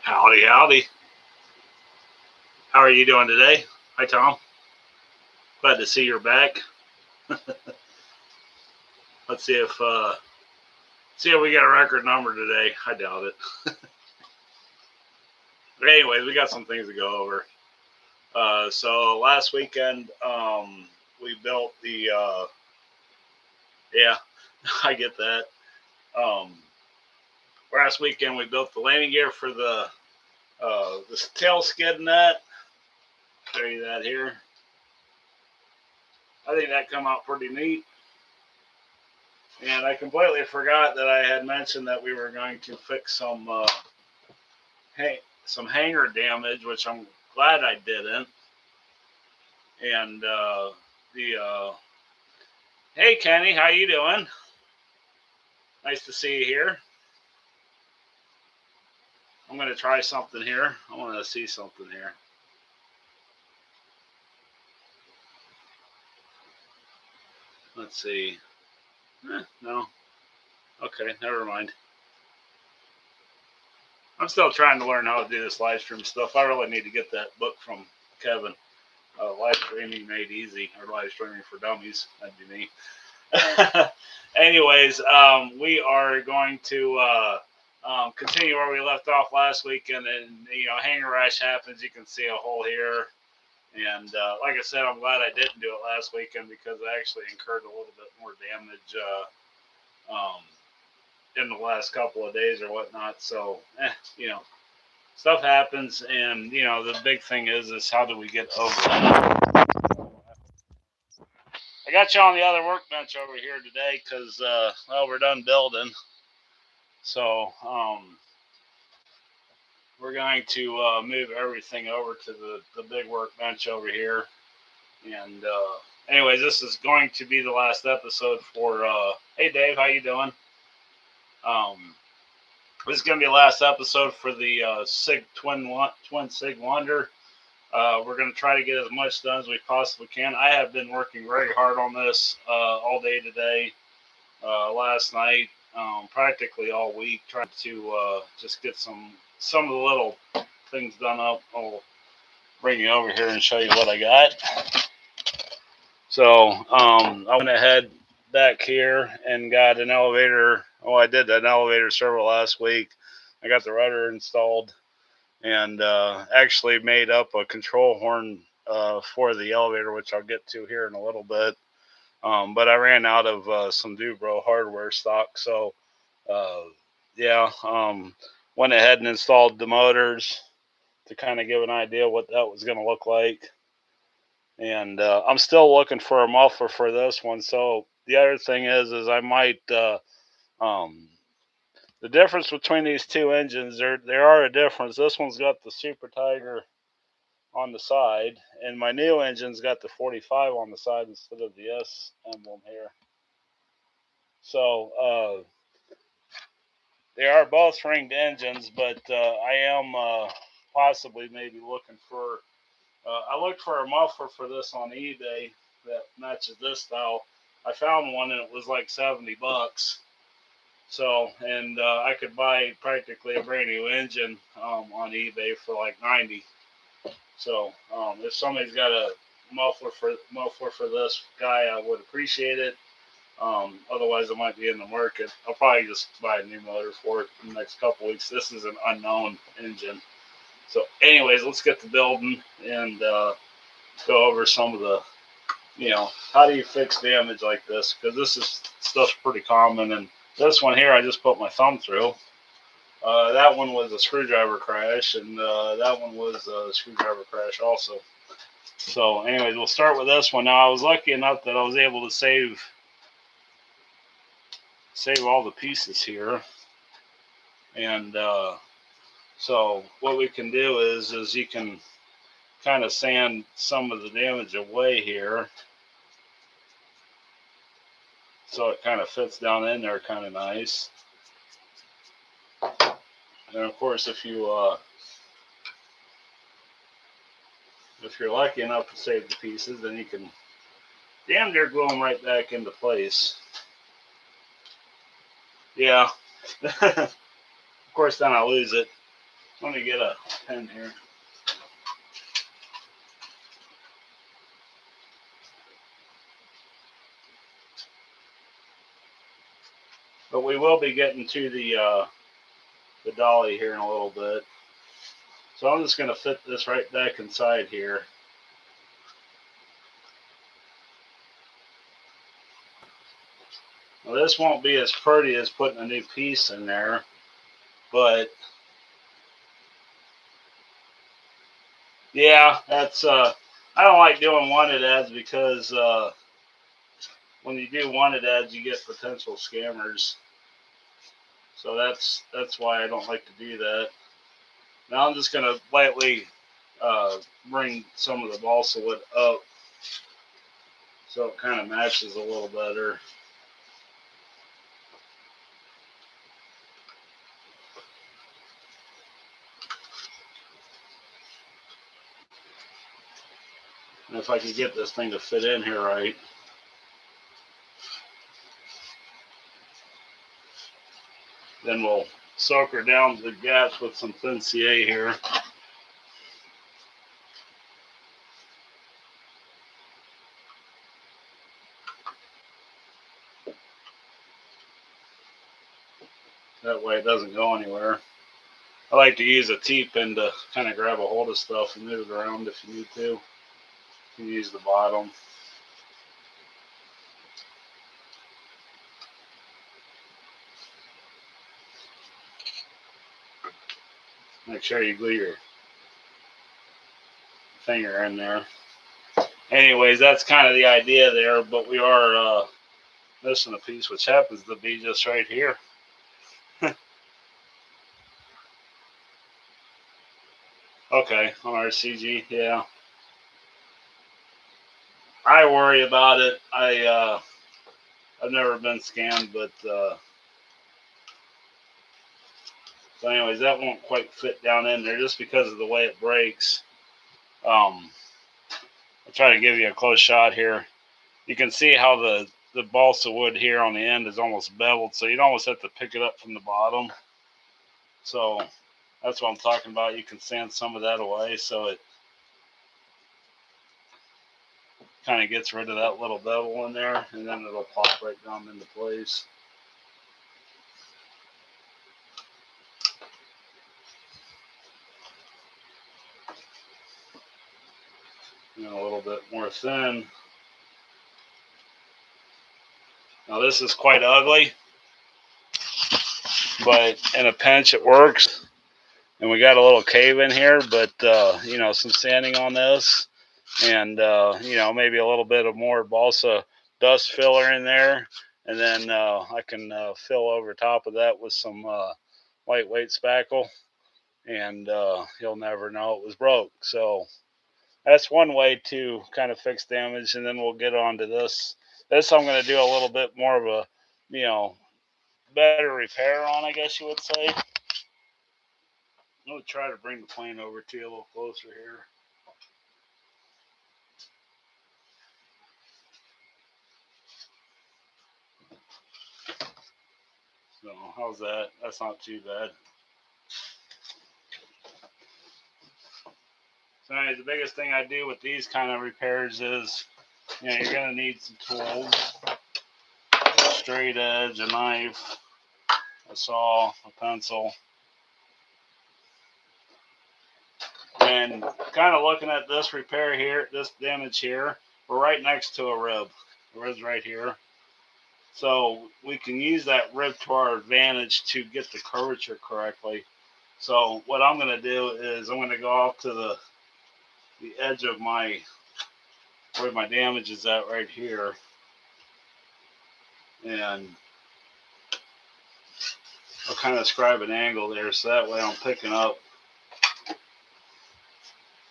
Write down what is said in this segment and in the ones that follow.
Howdy, howdy. How are you doing today? Hi, Tom. Glad to see you're back. Let's see if we get a record number today. I doubt it. But anyways, we got some things to go over. So last weekend, we built the. Yeah, I get that. Um, Last weekend we built the landing gear for the tail skid net. Show you that here. I think that come out pretty neat. And I completely forgot that I had mentioned that we were going to fix some hanger damage, which I'm glad I didn't. And the hey Kenny, how you doing? Nice to see you here. I'm gonna try something here. I want to see something here. Let's see. No. Okay, never mind. I'm still trying to learn how to do this live stream stuff. I really need to get that book from Kevin. Live streaming made easy, or live streaming for dummies. That'd be me. Anyways, we are going to continue where we left off last week, and hanger rash happens. You can see a hole here, and like I said, I'm glad I didn't do it last weekend because I actually incurred a little bit more damage in the last couple of days or whatnot. So, stuff happens, and the big thing is how do we get over that? I got you on the other workbench over here today because, we're done building. So, we're going to move everything over to the big workbench over here. And, anyways, this is going to be the last episode for, hey, Dave, how you doing? This is going to be the last episode for the twin Sig Wonder. We're going to try to get as much done as we possibly can. I have been working very hard on this all day today, last night, practically all week, trying to just get some of the little things done up. I'll bring you over here and show you what I got. So I went ahead back here and got an elevator. Oh, I did an elevator servo last week. I got the rudder installed and actually made up a control horn for the elevator, which I'll get to here in a little bit. But I ran out of some Dubro hardware stock, so went ahead and installed the motors to kind of give an idea what that was going to look like. And I'm still looking for a muffler for this one. So the other thing is I might the difference between these two engines, there are a difference. This one's got the Super Tiger on the side, and my new engine's got the 45 on the side instead of the S emblem here. So they are both ringed engines, but I am possibly maybe looking for. I looked for a muffler for this on eBay that matches this style. I found one and it was like $70. So, and I could buy practically a brand new engine on eBay for like $90. So, if somebody's got a muffler for this guy, I would appreciate it. Otherwise, it might be in the market. I'll probably just buy a new motor for it in the next couple weeks. This is an unknown engine. So, anyways, let's get to building and go over some of the, how do you fix damage like this? Because this is stuff's pretty common. And this one here, I just put my thumb through. That one was a screwdriver crash, and that one was a screwdriver crash also. So, anyways, we'll start with this one. Now, I was lucky enough that I was able to save all the pieces here. And so what we can do is you can kind of sand some of the damage away here. So it kind of fits down in there kind of nice. And of course, if you're lucky enough to save the pieces, then you can damn near glue them right back into place. Yeah. Of course, then I lose it. Let me get a pen here. But we will be getting to the dolly here in a little bit. So I'm just going to fit this right back inside here. Now this won't be as pretty as putting a new piece in there, but yeah, that's I don't like doing wanted ads because when you do wanted ads, you get potential scammers. So that's why I don't like to do that. Now I'm just gonna lightly bring some of the balsa wood up so it kind of matches a little better. And if I can get this thing to fit in here right. Then we'll soaker down the gaps with some thin CA here. That way it doesn't go anywhere. I like to use a T-pin to kind of grab a hold of stuff and move it around if you need to. You can use the bottom. Make sure you glue your finger in there. Anyways, that's kind of the idea there, but we are missing a piece, which happens to be just right here. Okay, on our CG, yeah. I worry about it. I've never been scammed, but so anyways, that won't quite fit down in there just because of the way it breaks. I'll try to give you a close shot here. You can see how the balsa wood here on the end is almost beveled, so you'd almost have to pick it up from the bottom. So that's what I'm talking about. You can sand some of that away so it kind of gets rid of that little bevel in there, and then it'll pop right down into place. And a little bit more thin. Now this is quite ugly, but in a pinch it works. And we got a little cave in here, but you know, some sanding on this, and you know, maybe a little bit of more balsa dust filler in there, and then I can fill over top of that with some lightweight spackle, and you'll never know it was broke. So that's one way to kind of fix damage, and then we'll get on to this. This I'm going to do a little bit more of a, you know, better repair on, I guess you would say. I'm going to try to bring the plane over to you a little closer here. So how's that? That's not too bad. So anyways, the biggest thing I do with these kind of repairs is, you know, you're going to need some tools. A straight edge, a knife, a saw, a pencil. And kind of looking at this repair here, this damage here, we're right next to a rib. The rib's right here. So we can use that rib to our advantage to get the curvature correctly. So what I'm going to do is I'm going to go off to the edge of where my damage is at right here. And I'll kind of scribe an angle there so that way I'm picking up,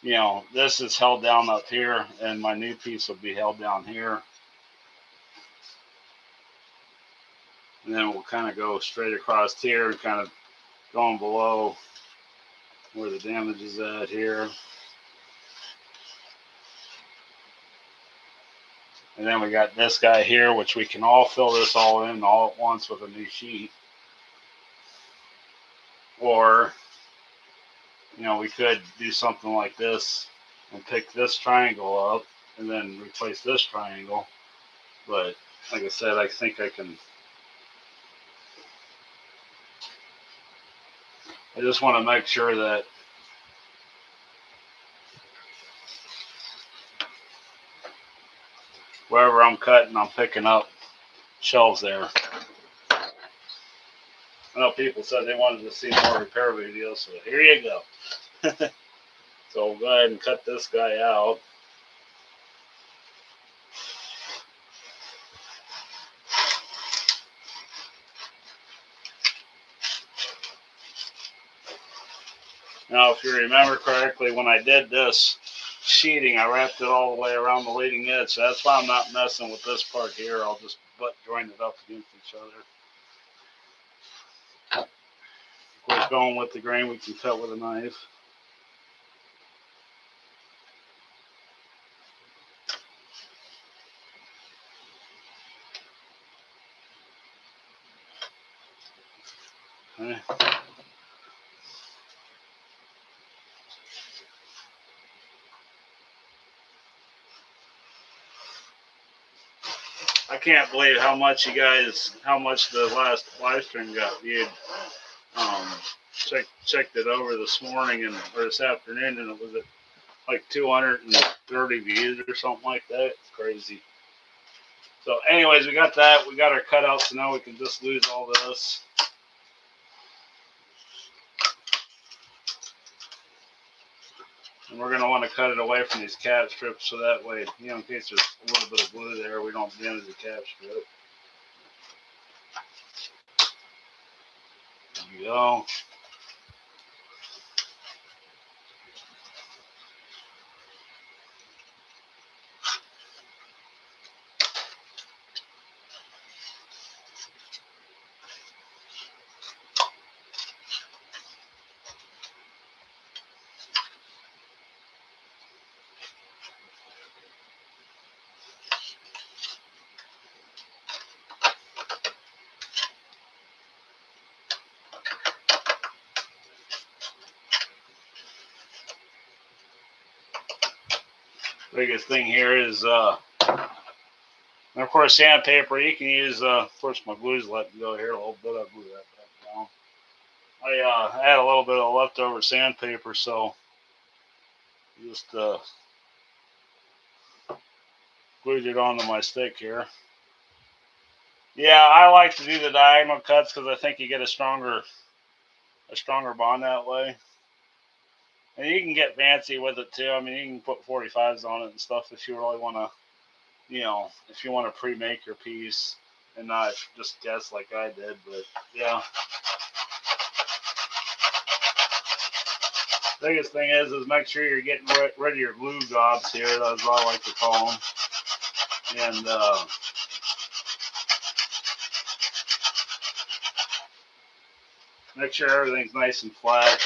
you know, this is held down up here and my new piece will be held down here. And then we'll kind of go straight across here and kind of going below where the damage is at here. And then we got this guy here, which we can all fill this all in all at once with a new sheet. Or you know, we could do something like this and pick this triangle up and then replace this triangle. But like I said, I think I can. I just want to make sure that wherever I'm cutting, I'm picking up shelves there. I know people said they wanted to see more repair videos, so here you go. So we'll go ahead and cut this guy out. Now, if you remember correctly, when I did this sheeting, I wrapped it all the way around the leading edge. So that's why I'm not messing with this part here. I'll just butt join it up against each other. Of course, going with the grain, we can cut with a knife. Okay. I can't believe how much the last live stream got viewed. Checked it over this morning or this afternoon, and it was at like 230 views or something like that. It's crazy. So, anyways, we got that. We got our cutouts, so now we can just lose all this. And we're going to want to cut it away from these cap strips so that way, you know, in case there's a little bit of glue there, we don't damage the cap strip. There we go. Biggest thing here is, and of course, sandpaper. You can use, of course, my glue's letting go here a little bit. I'll glue that back down. I had a little bit of leftover sandpaper, so just glued it onto my stick here. Yeah, I like to do the diagonal cuts because I think you get a stronger bond that way. And you can get fancy with it too. I mean, you can put 45s on it and stuff if you really want to, you know, if you want to pre-make your piece and not just guess like I did. But yeah, biggest thing is make sure you're getting rid of your glue gobs here. That's what I like to call them. And make sure everything's nice and flat.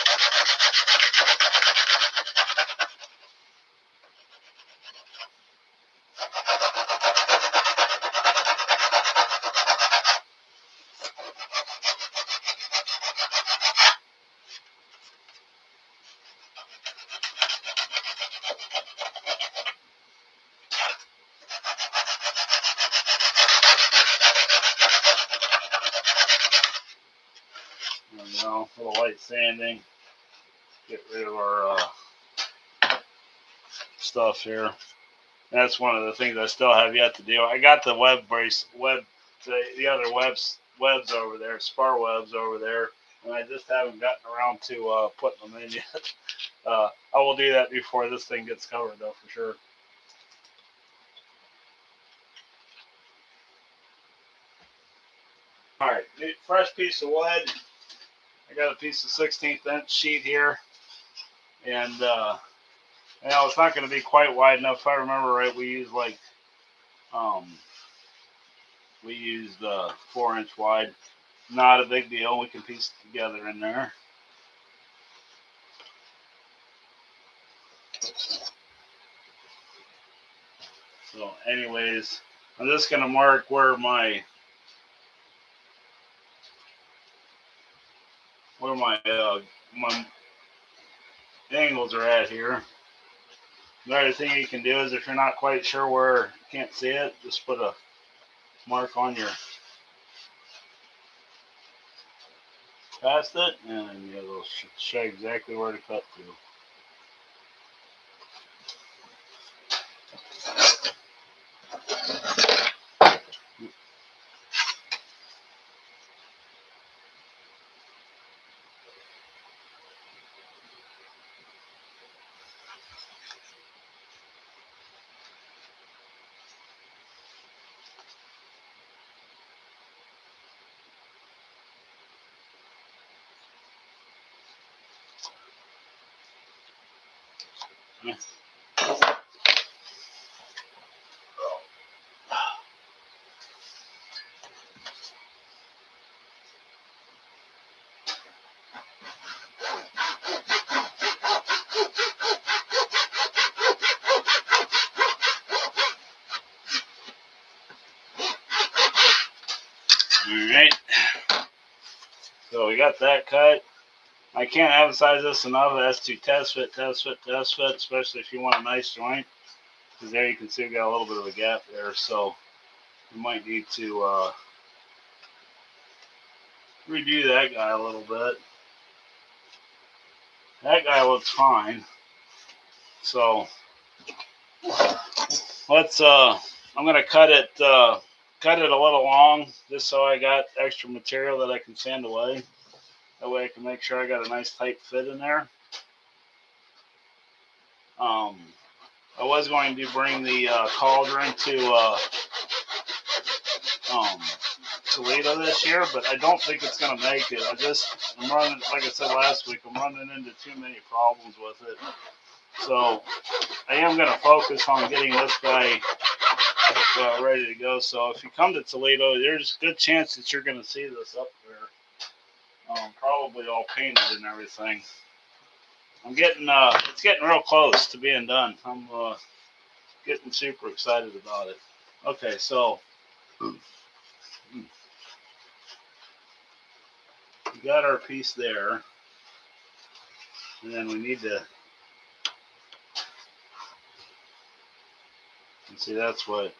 You know, a little light sanding. Get rid of our stuff here. That's one of the things I still have yet to do. I got the the other webs over there, spar webs over there, and I just haven't gotten around to putting them in yet. I will do that before this thing gets covered, though, for sure. All right, fresh piece of wood. I got a piece of 16th inch sheet here, and you know, it's not going to be quite wide enough. If I remember right, we used like 4-inch wide. Not a big deal. We can piece it together in there. So, anyways, I'm just going to mark where my angles are at here. Another thing you can do is if you're not quite sure where, you can't see it, just put a mark on your past it, and it'll show exactly where to cut to. Alright, so we got that cut. I can't emphasize this enough as to test fit, especially if you want a nice joint. Because there you can see we got a little bit of a gap there, so you might need to redo that guy a little bit. That guy looks fine. So let's I'm gonna cut it a little long just so I got extra material that I can sand away. That way I can make sure I got a nice tight fit in there. I was going to bring the cauldron to Toledo this year, but I don't think it's going to make it. I'm running, like I said last week, I'm running into too many problems with it. So I am going to focus on getting this guy ready to go. So if you come to Toledo, there's a good chance that you're going to see this up there. Probably all painted and everything. It's getting real close to being done. I'm getting super excited about it. Okay, so we got our piece there, and then we need to, and see that's what's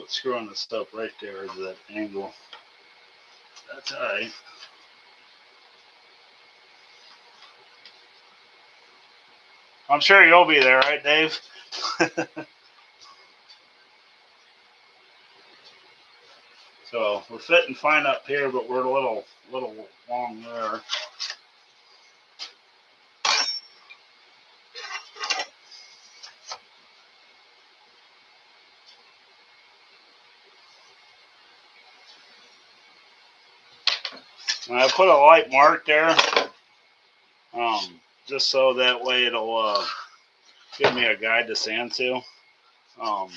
screwing this up right there is that angle. That's all right. I'm sure you'll be there, right, Dave? So we're fitting fine up here, but we're a little long there. And I put a light mark there, just so that way it'll give me a guide to sand to. I'm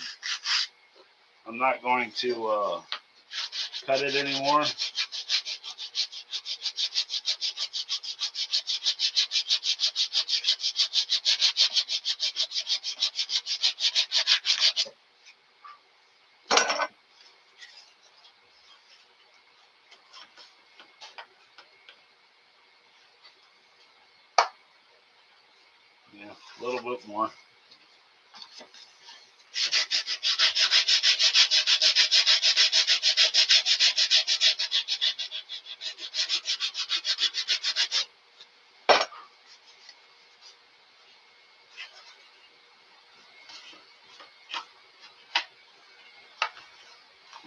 not going to cut it anymore. Yeah, a little bit more.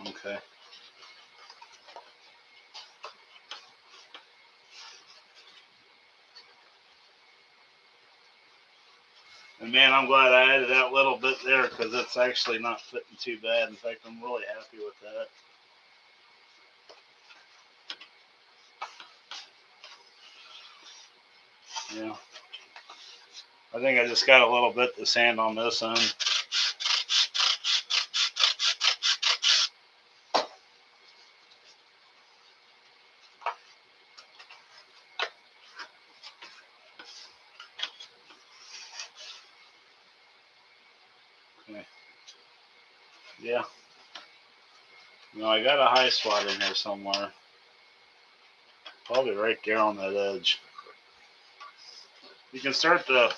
Okay. And man, I'm glad I added that little bit there because it's actually not fitting too bad. In fact, I'm really happy with that. Yeah. I think I just got a little bit to sand on this end. Okay. Yeah. I got a high spot in here somewhere. Probably right there on that edge. you can start to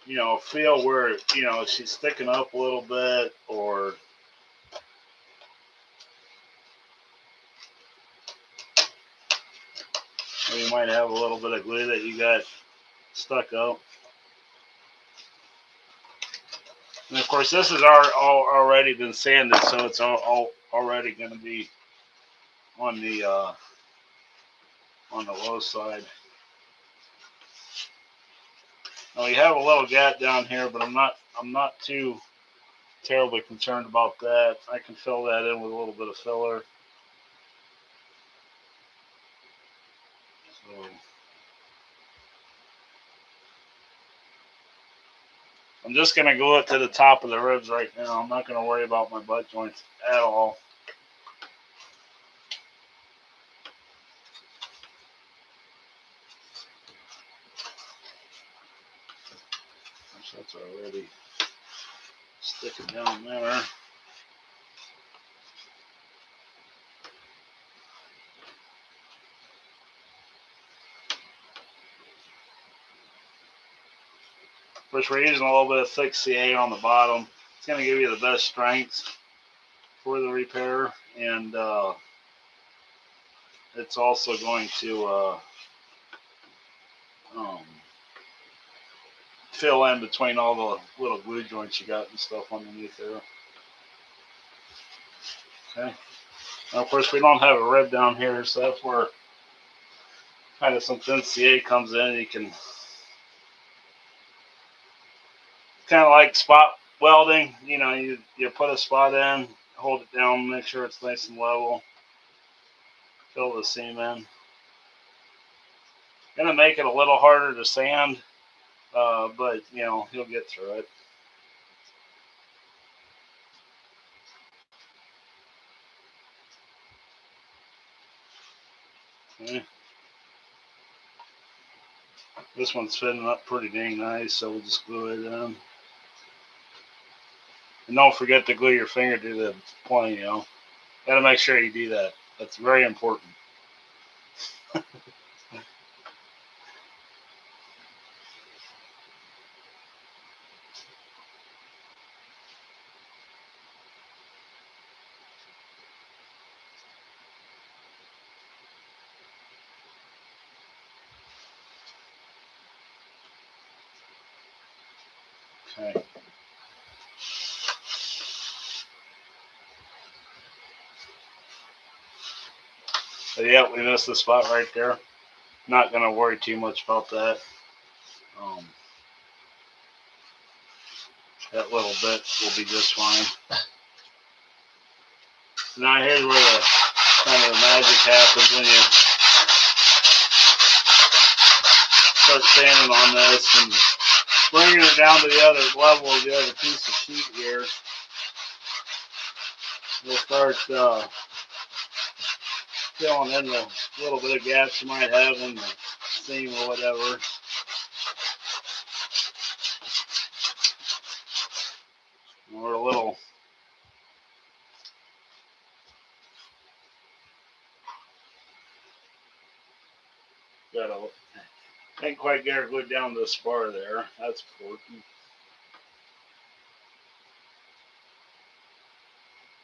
you know, feel where, you know, she's sticking up a little bit, or you might have a little bit of glue that you got stuck up. And of course, this has already been sanded, so it's all already going to be on the low side. Now we have a little gap down here, but I'm not too terribly concerned about that. I can fill that in with a little bit of filler. So I'm just going to glue it to the top of the ribs right now. I'm not going to worry about my butt joints at all. That's already sticking down there. Of course, we're using a little bit of thick CA on the bottom. It's going to give you the best strength for the repair, and it's also going to fill in between all the little glue joints you got and stuff underneath there. Okay. Now, of course, we don't have a rib down here, so that's where kind of some thin CA comes in. You can kind of like spot welding. You know, you put a spot in, hold it down, make sure it's nice and level, fill the seam in. Gonna make it a little harder to sand, but you know, he'll get through it. Okay. This one's fitting up pretty dang nice, so we'll just glue it in. And don't forget to glue your finger to the plane, you know. Gotta make sure you do that. That's very important. Okay. But yeah, we missed the spot right there. Not gonna worry too much about that. That little bit will be just fine. Now here's where the kind of the magic happens when you start sanding on this and bringing it down to the other level of the other piece of sheet here. You'll start filling in the little bit of gaps you might have in the seam or whatever. Or a little can't quite get her glued down to the spar there. That's important.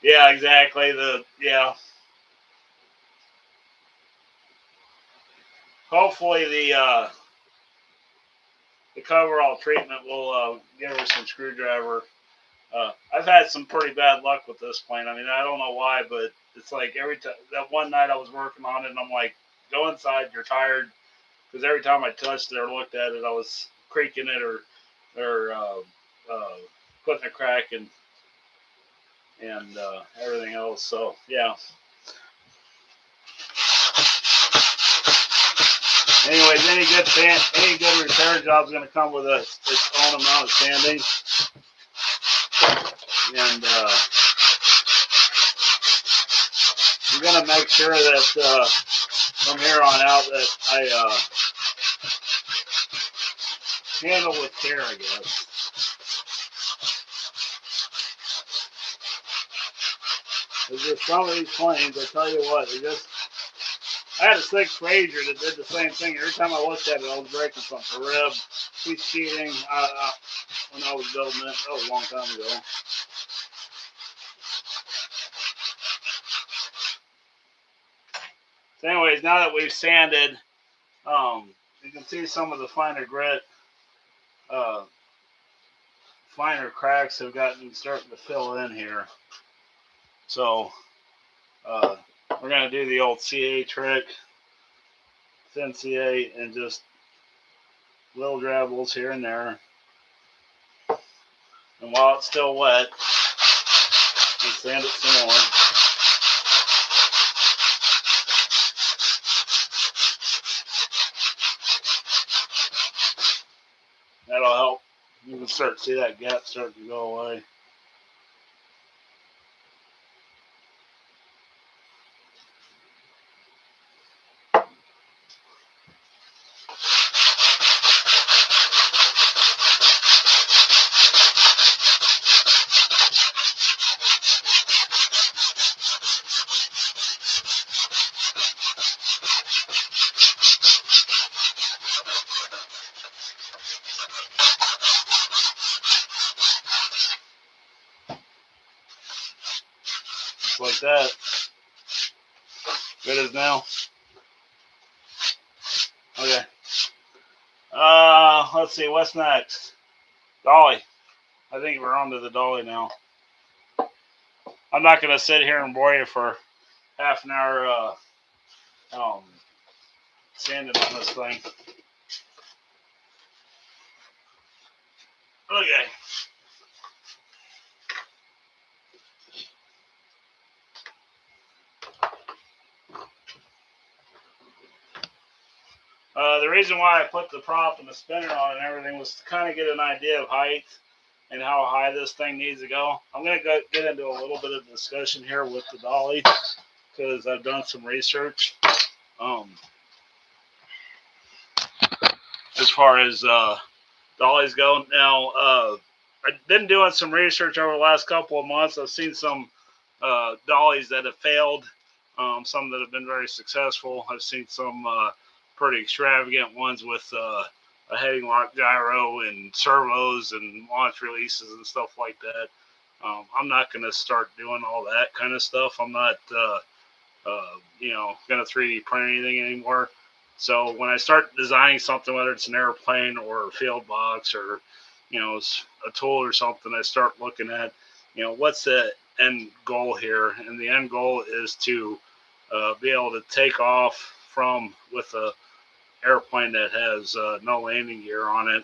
Yeah, exactly. Hopefully the coverall treatment will give her some screwdriver. I've had some pretty bad luck with this plane. I mean, I don't know why, but it's like every time that one night I was working on it, and I'm like, go inside. You're tired, because every time I touched it or looked at it, I was creaking it or putting a crack in and everything else. So yeah. Anyways, any good repair job is going to come with its own amount of sanding, and I'm going to make sure that from here on out that I handle with care, I guess. There's just some of these planes, I tell you what, they just I had a Sig Frazier that did the same thing. Every time I looked at it, I was breaking something. A rib. He's cheating. When I was building it, that was a long time ago. So anyways, now that we've sanded, you can see some of the finer grit, finer cracks have starting to fill in here. So we're going to do the old CA trick, thin CA, and just little drabbles here and there. And while it's still wet, we sand it some more. That'll help. You can start to see that gap starting to go away. Just like that. Good as now. Okay. Let's see, what's next? Dolly. I think we're on to the dolly now. I'm not going to sit here and bore you for half an hour sanding on this thing. Okay. The reason why I put the prop and the spinner on and everything was to kind of get an idea of height and how high this thing needs to go. I'm going to get into a little bit of discussion here with the dolly because I've done some research as far as dollies go. Now, I've been doing some research over the last couple of months. I've seen some dollies that have failed, some that have been very successful. I've seen some pretty extravagant ones with a heading lock gyro and servos and launch releases and stuff like that. I'm not going to start doing all that kind of stuff. I'm not, going to 3D print anything anymore. So when I start designing something, whether it's an airplane or a field box or, a tool or something, I start looking at, what's the end goal here? And the end goal is to be able to take off with a airplane that has no landing gear on it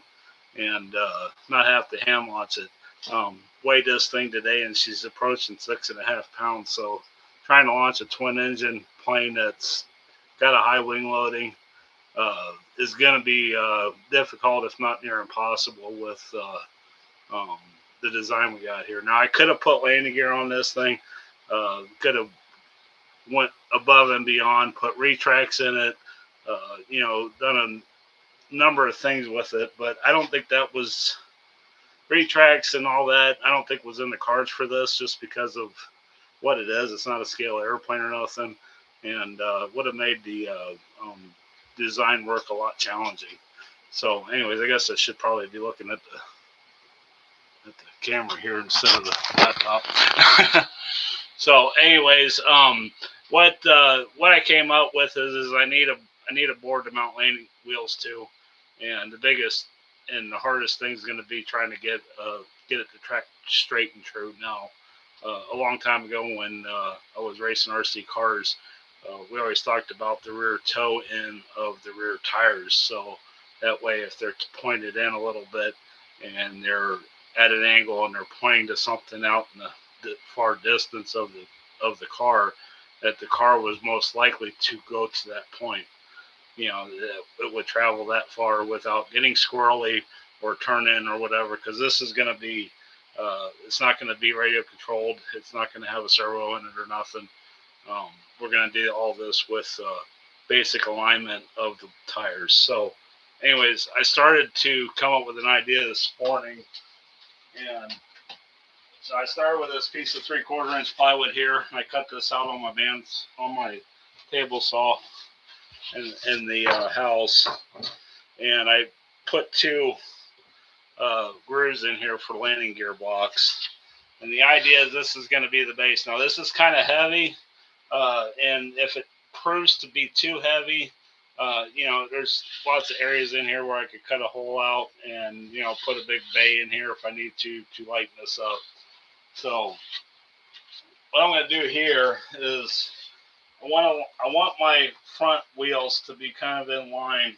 and not have to hand launch it. Weighed this thing today and she's approaching 6.5 pounds. So trying to launch a twin engine plane that's got a high wing loading is going to be difficult, if not near impossible, with the design we got here. Now I could have put landing gear on this thing, could have went above and beyond, put retracts in it, done a number of things with it, but I don't think that was retracts and all that. I don't think was in the cards for this just because of what it is. It's not a scale airplane or nothing, and would have made the design work a lot challenging. So, anyways, I guess I should probably be looking at the camera here instead of the laptop. So, anyways, what I came up with is I need a board to mount landing wheels to, and the biggest and the hardest thing is going to be trying to get it to track straight and true. Now, a long time ago when I was racing RC cars, we always talked about the rear toe end of the rear tires. So that way, if they're pointed in a little bit and they're at an angle and they're pointing to something out in the far distance of the car, that the car was most likely to go to that point. It would travel that far without getting squirrely or turn in or whatever, because this is going to be, it's not going to be radio controlled. It's not going to have a servo in it or nothing. We're going to do all this with basic alignment of the tires. So anyways, I started to come up with an idea this morning, and so I started with this piece of 3/4 inch plywood here. I cut this out on my table saw, in the house, and I put two grooves in here for landing gear blocks. And the idea is this is going to be the base. Now this is kind of heavy, and if it proves to be too heavy, there's lots of areas in here where I could cut a hole out and put a big bay in here if I need to lighten this up. So what I'm going to do here is I want my front wheels to be kind of in line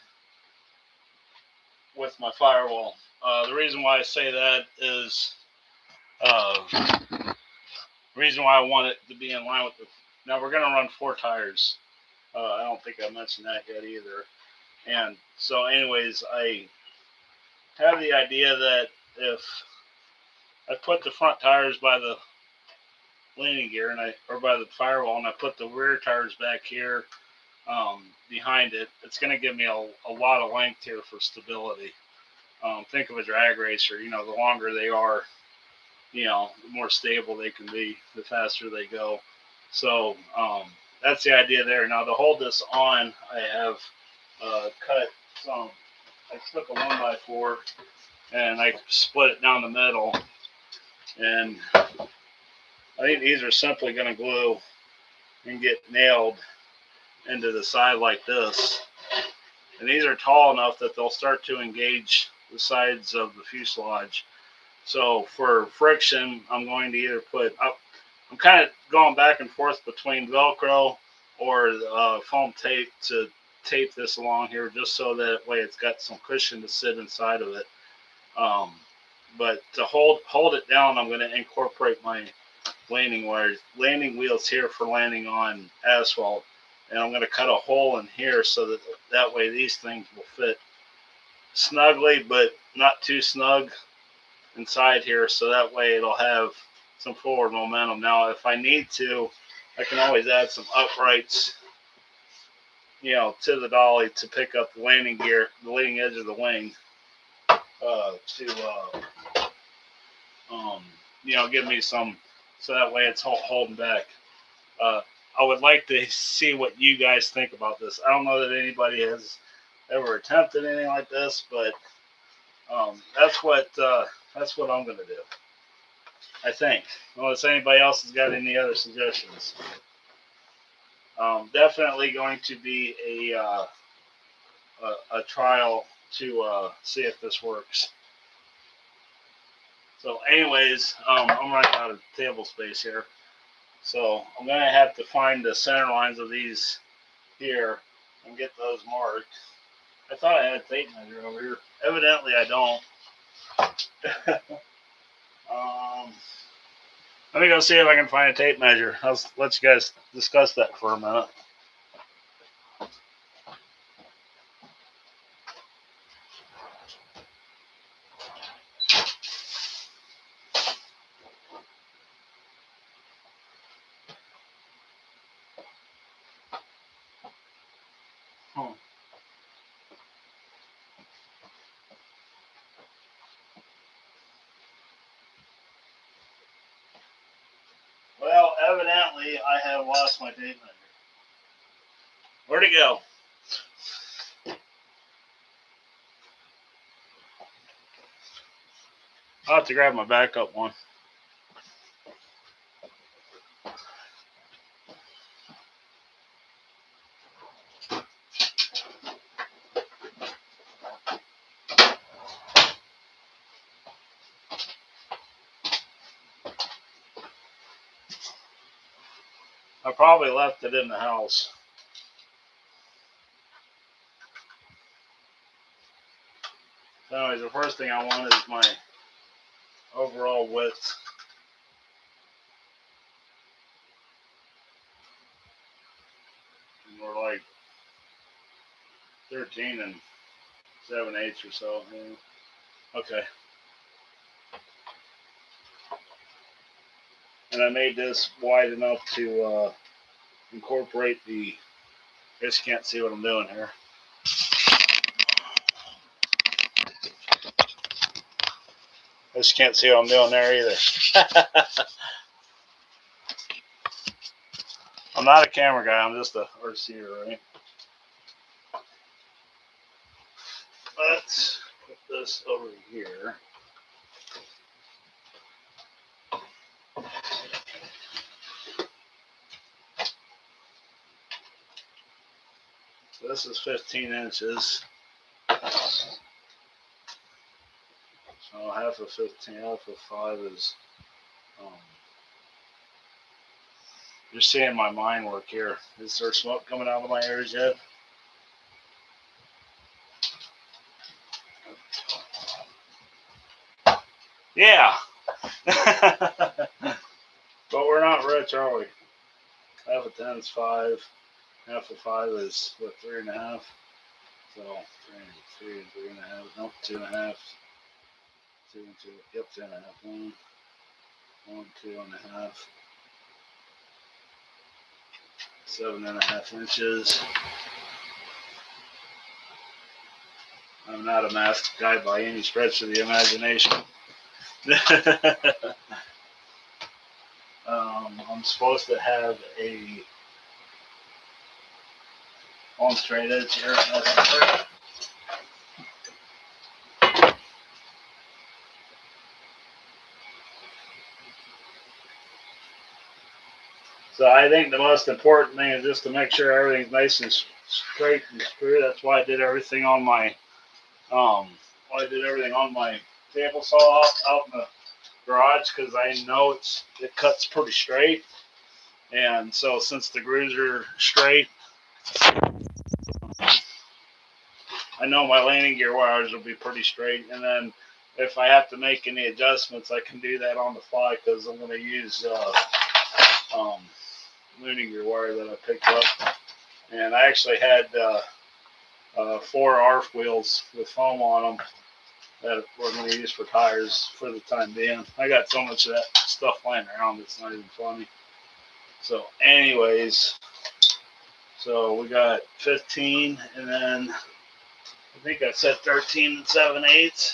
with my firewall. The reason why I say that is the reason why I want it to be in line with the. Now we're going to run 4 tires. I don't think I mentioned that yet either. And so, anyways, I have the idea that if I put the front tires by the landing gear or by the firewall, and I put the rear tires back here behind it, it's going to give me a lot of length here for stability. Think of a drag racer. The longer they are, the more stable they can be, the faster they go. So that's the idea there. Now to hold this on, I have cut some. I took a 1x4 and I split it down the middle, and I think these are simply going to glue and get nailed into the side like this. And these are tall enough that they'll start to engage the sides of the fuselage. So for friction, I'm going to either I'm kind of going back and forth between Velcro or foam tape to tape this along here, just so that way it's got some cushion to sit inside of it. But to hold it down, I'm going to incorporate my landing wheels here for landing on asphalt. And I'm going to cut a hole in here so that way these things will fit snugly, but not too snug inside here, so that way it'll have some forward momentum. Now, if I need to, I can always add some uprights, to the dolly to pick up the landing gear, the leading edge of the wing, give me some, so that way it's holding back. I would like to see what you guys think about this. I don't know that anybody has ever attempted anything like this, but that's what I'm going to do, I think. Unless anybody else has got any other suggestions. Definitely going to be a trial to see if this works. So anyways, I'm running out of table space here. So I'm going to have to find the center lines of these here and get those marked. I thought I had a tape measure over here. Evidently I don't. Let me go see if I can find a tape measure. I'll let you guys discuss that for a minute. Well, evidently I have lost my tape measure. Where'd it go? I'll have to grab my backup one. I probably left it in the house. So anyways, the first thing I want is my overall width. And we're like 13 and 7/8 or so. Okay. And I made this wide enough to incorporate the, I guess you can't see what I'm doing here. I just can't see what I'm doing there either. I'm not a camera guy, I'm just a receiver, right? let's put this over here. So this is 15 inches. So half of 15, half of 5 is, you're seeing my mind work here. Is there smoke coming out of my ears yet? Yeah. But we're not rich, are we? Half of 10 is 5. Half of 5 is, what, 3.5? So, 3.5. Nope, 2.5. 2 and 2. Yep, 2.5. 1, 2.5. 7.5 inches. I'm not a math guy by any stretch of the imagination. I'm supposed to have a on straight edge here. So I think the most important thing is just to make sure everything's nice and straight and screwed. That's why I did everything on my table saw out in the garage, because I know it cuts pretty straight. And so since the grooves are straight, I know my landing gear wires will be pretty straight. And then if I have to make any adjustments, I can do that on the fly, because I'm going to use landing gear wire that I picked up. And I actually had 4 ARF wheels with foam on them that we're going to use for tires for the time being. I got so much of that stuff lying around, it's not even funny. So anyways, so we got 15, and then I think I said 13 7/8.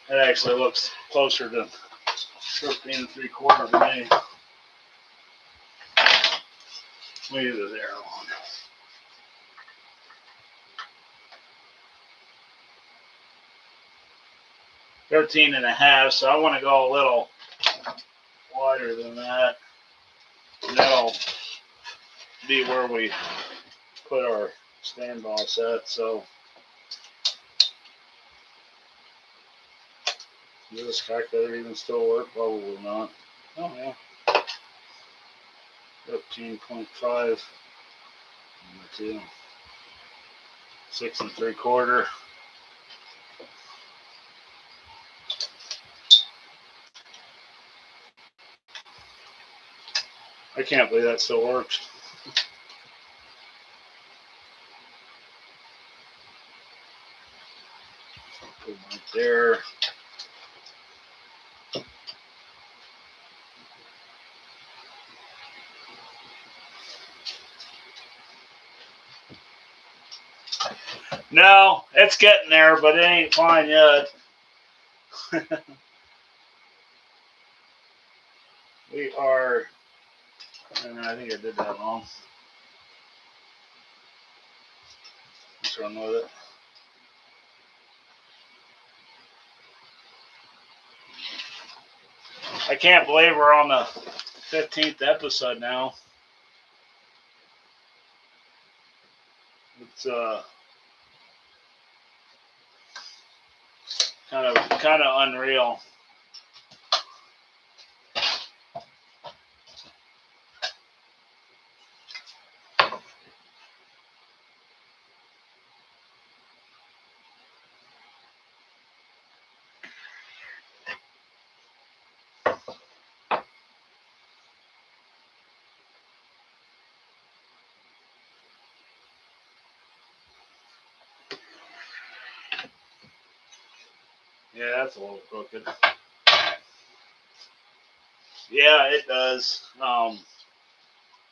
It actually looks closer to 13 3/4 to me. Let me do this arrow on. 13.5, so I want to go a little wider than that. And that'll be where we put our stand boss at. So does this calculator even still work? Probably not. Oh yeah. 13.5. 2. 6 3/4. I can't believe that still works. Put it right there. No, it's getting there, but it ain't fine yet. We are, and I think I did that wrong. Let's run with it. I can't believe we're on the 15th episode now. It's kind of unreal. Yeah, that's a little crooked. Yeah, it does. And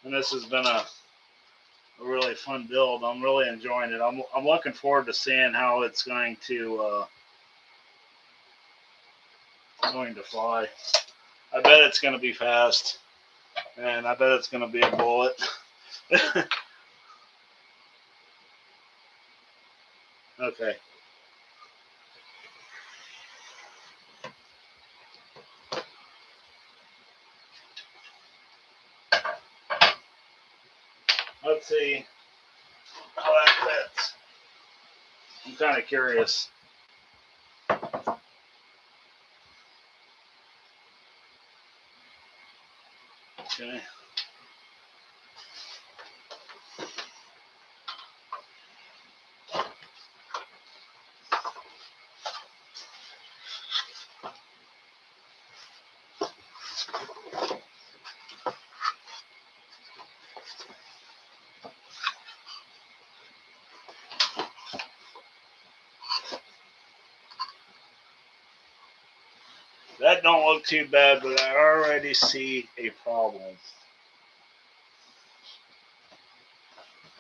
this has been a really fun build. I'm really enjoying it. I'm looking forward to seeing how it's going to fly. I bet it's going to be fast, and I bet it's going to be a bullet. Okay. Let's see how that fits. I'm kind of curious. Okay. That don't look too bad, but I already see a problem.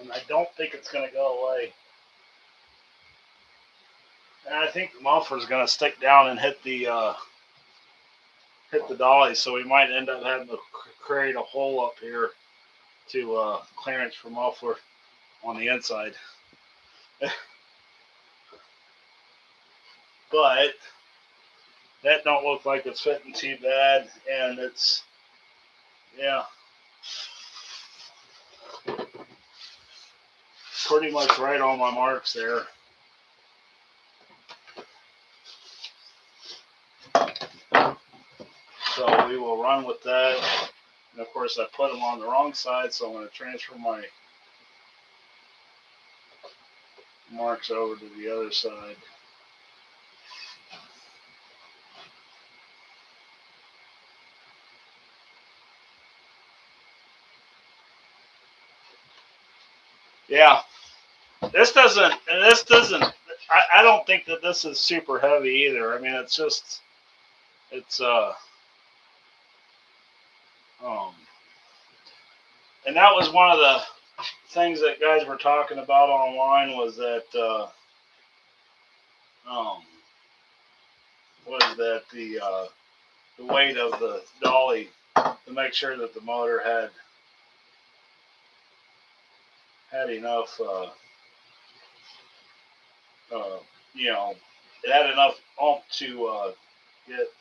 And I don't think it's going to go away. And I think the muffler's going to stick down and hit the dolly, so we might end up having to create a hole up here to clearance for muffler on the inside. But that don't look like it's fitting too bad, and it's, yeah, pretty much right on my marks there. So we will run with that. And of course I put them on the wrong side, so I'm going to transfer my marks over to the other side. Yeah, this doesn't, I don't think that this is super heavy either. I mean, it's just, it's, and that was one of the things that guys were talking about online was that, the weight of the dolly to make sure that the motor had enough, you know, it had enough oomph to get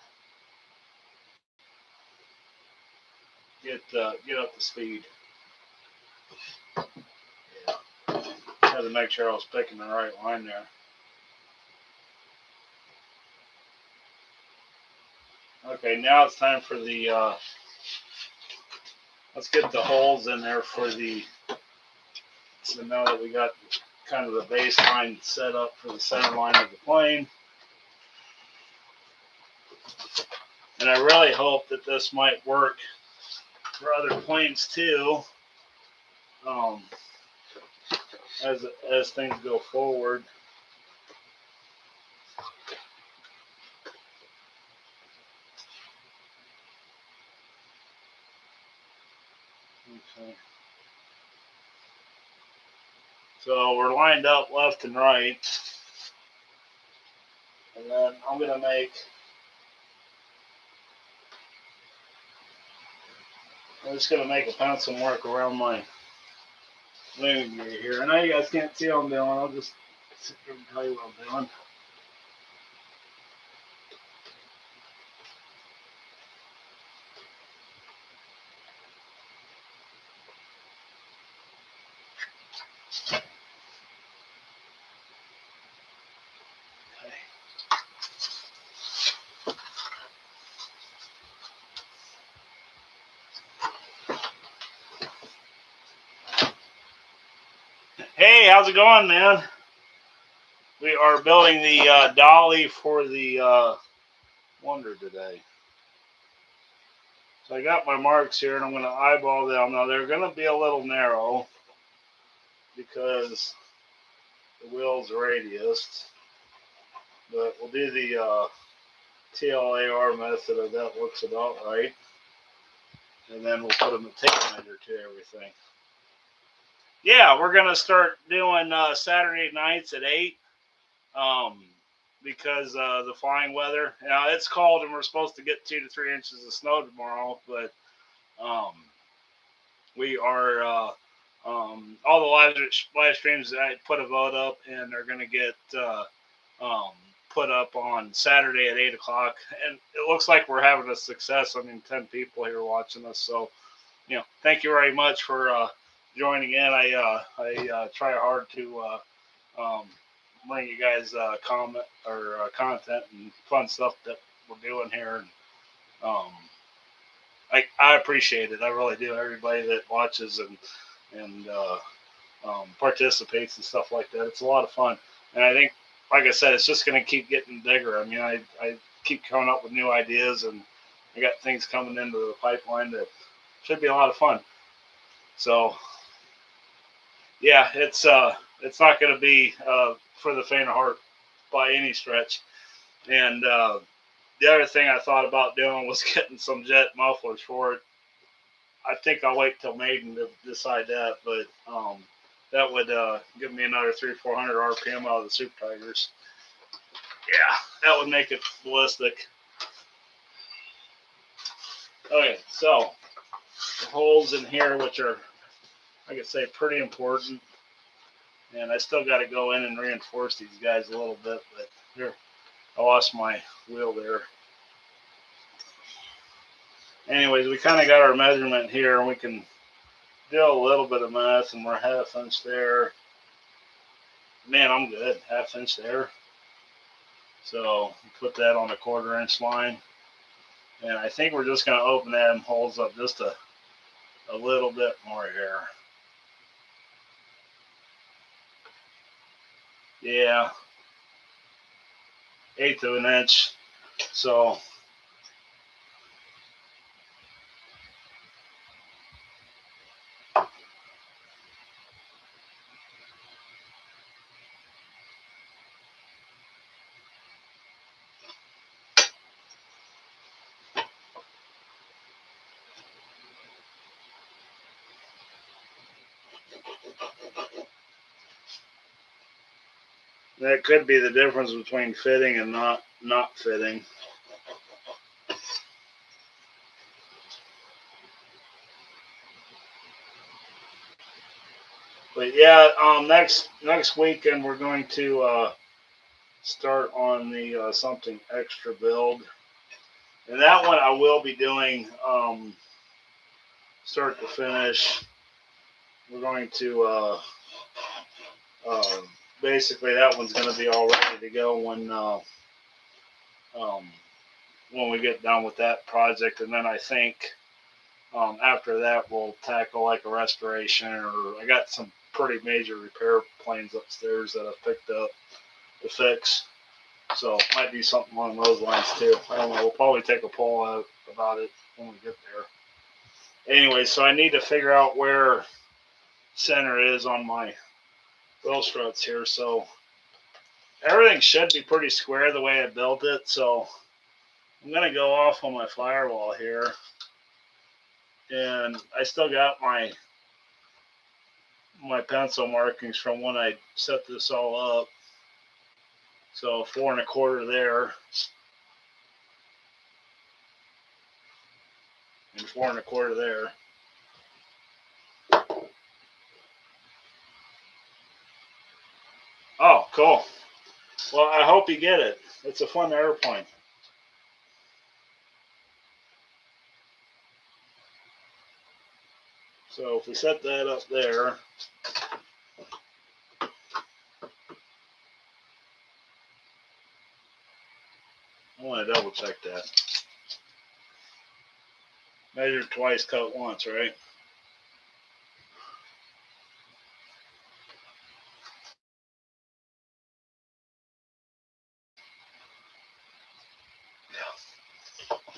up to speed. Yeah. Had to make sure I was picking the right line there. Okay, now it's time for the, let's get the holes in there for the, so now that we got kind of the baseline set up for the center line of the plane. And I really hope that this might work for other planes too, as things go forward. Okay. So we're lined up left and right. And then I'm going to I'm just going to make a pencil mark around my landing gear here. I know you guys can't see what I'm doing. I'll just sit here and tell you what I'm doing. Hey, how's it going, man? We are building the dolly for the Wonder today. So I got my marks here, and I'm going to eyeball them. Now, they're going to be a little narrow because the wheel's radiused. But we'll do the TLAR method of that looks about right. And then we'll put a tape measure to everything. Yeah, we're going to start doing Saturday nights at 8 because the flying weather. Now, it's cold and we're supposed to get 2 to 3 inches of snow tomorrow, but we are all the live streams that I put a vote up, and they're going to get um, put up on Saturday at 8 o'clock. And it looks like we're having a success. I mean, 10 people here watching us. So, thank you very much for joining in. I try hard to um, bring you guys comment or content and fun stuff that we're doing here. And um, I appreciate it. I really do. Everybody that watches and participates and stuff like that. It's a lot of fun. And I think, like I said, it's just going to keep getting bigger. I mean, I keep coming up with new ideas, and I got things coming into the pipeline that should be a lot of fun. So, yeah, it's not going to be for the faint of heart by any stretch. And the other thing I thought about doing was getting some jet mufflers for it. I think I'll wait till Maiden to decide that, but that would give me another 300-400 RPM out of the Super Tigers. Yeah, that would make it ballistic. Okay, so the holes in here, which are, like I say, pretty important, and I still got to go in and reinforce these guys a little bit, but here, I lost my wheel there. Anyways, we kind of got our measurement here, and we can do a little bit of math, and we're 1/2 inch there. Man, I'm good, 1/2 inch there. So put that on the 1/4 inch line. And I think we're just going to open them holes up just a little bit more here. Yeah, 1/8 of an inch. So that could be the difference between fitting and not fitting. But yeah, next weekend we're going to start on the something extra build, and that one I will be doing start to finish. We're going to basically that one's going to be all ready to go when we get done with that project, and then I think after that we'll tackle like a restoration, or I got some pretty major repair plans upstairs that I've picked up to fix, so might be something along those lines too. I don't know, we'll probably take a poll out about it when we get there. Anyway, so I need to figure out where center is on my wheel struts here, so everything should be pretty square the way I built it, so I'm going to go off on my firewall here, and I still got my pencil markings from when I set this all up, so 4 1/4 there, and 4 1/4 there. Oh, cool. Well, I hope you get it. It's a fun airplane. So if we set that up there, I want to double check that. Measure twice, cut once, right?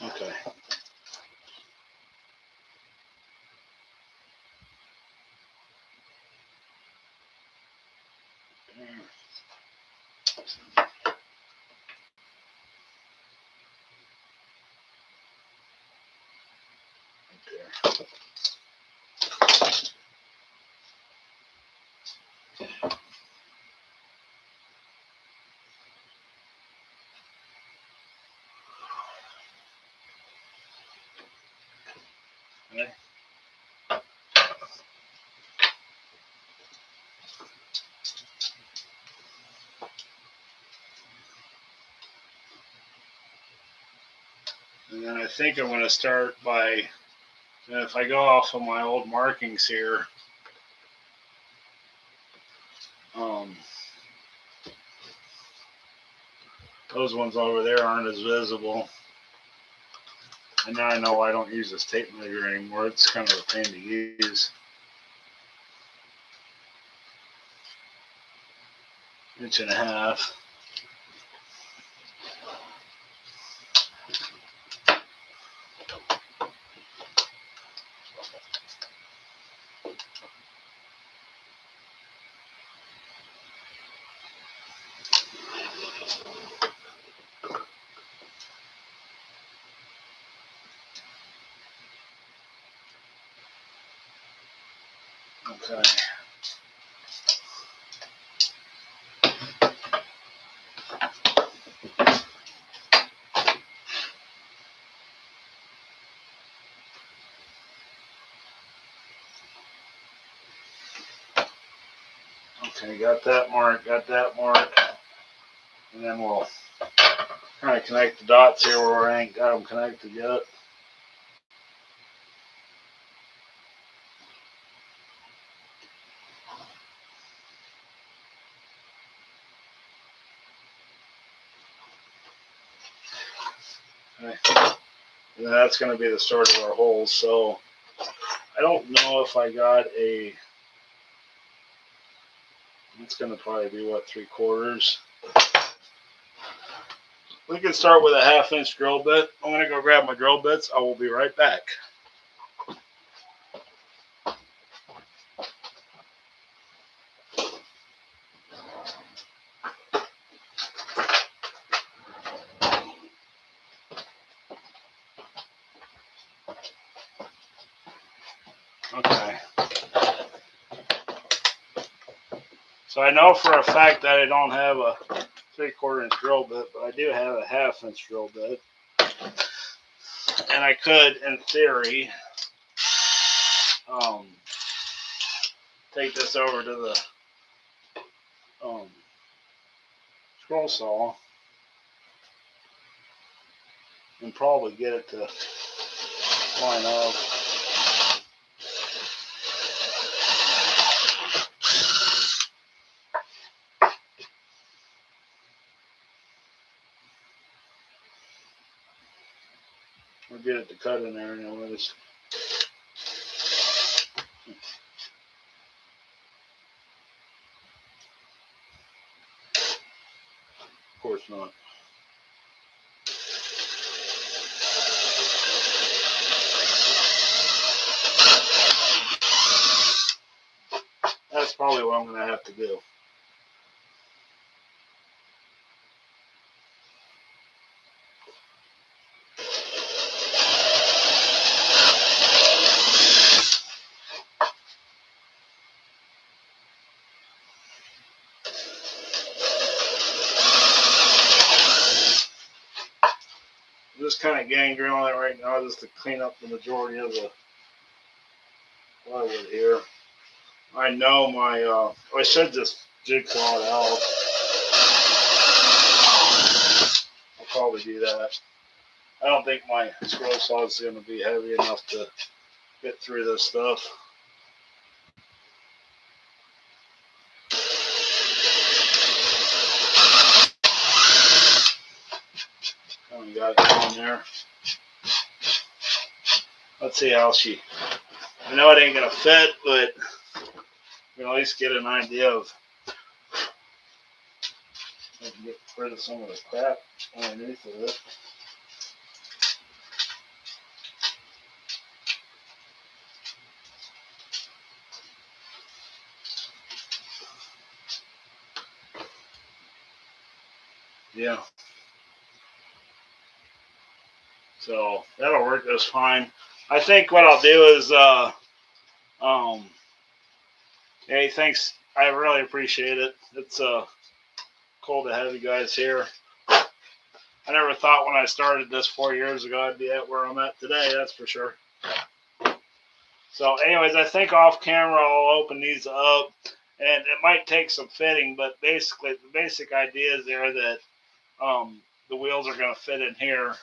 Okay. Okay. And I think I'm going to start by, if I go off of my old markings here, those ones over there aren't as visible. And now I know I don't use this tape measure anymore. It's kind of a pain to use. Inch and a half. Okay. Okay, got that mark, and then we'll kind of connect the dots here where I ain't got them connected yet. Okay. And that's going to be the start of our holes. So I don't know if I got a, it's going to probably be what, 3/4. We can start with a 1/2 inch drill bit. I'm going to go grab my drill bits. I will be right back. Okay. So I know for a fact that I don't have a 3/4 inch drill bit, but I do have a 1/2 inch drill bit. And I could, in theory, take this over to the scroll saw and probably get it to line up. Or get it to cut in there anyways. Of course not. That's probably what I'm going to have to do. I'm just kind of gang drilling it right now just to clean up the majority of the plywood here. I know my, I should just jigsaw it out. I'll probably do that. I don't think my scroll saw is going to be heavy enough to get through this stuff. We got it on there. Let's see how she, I know it ain't going to fit, but we can at least get an idea of, I can get rid of some of the crap underneath of it. Yeah. So that'll work just fine. I think what I'll do is, hey, thanks. I really appreciate it. It's cool to have you guys here. I never thought when I started this 4 years ago I'd be at where I'm at today, that's for sure. So anyways, I think off camera I'll open these up, and it might take some fitting, but basically the basic idea is there that the wheels are going to fit in here.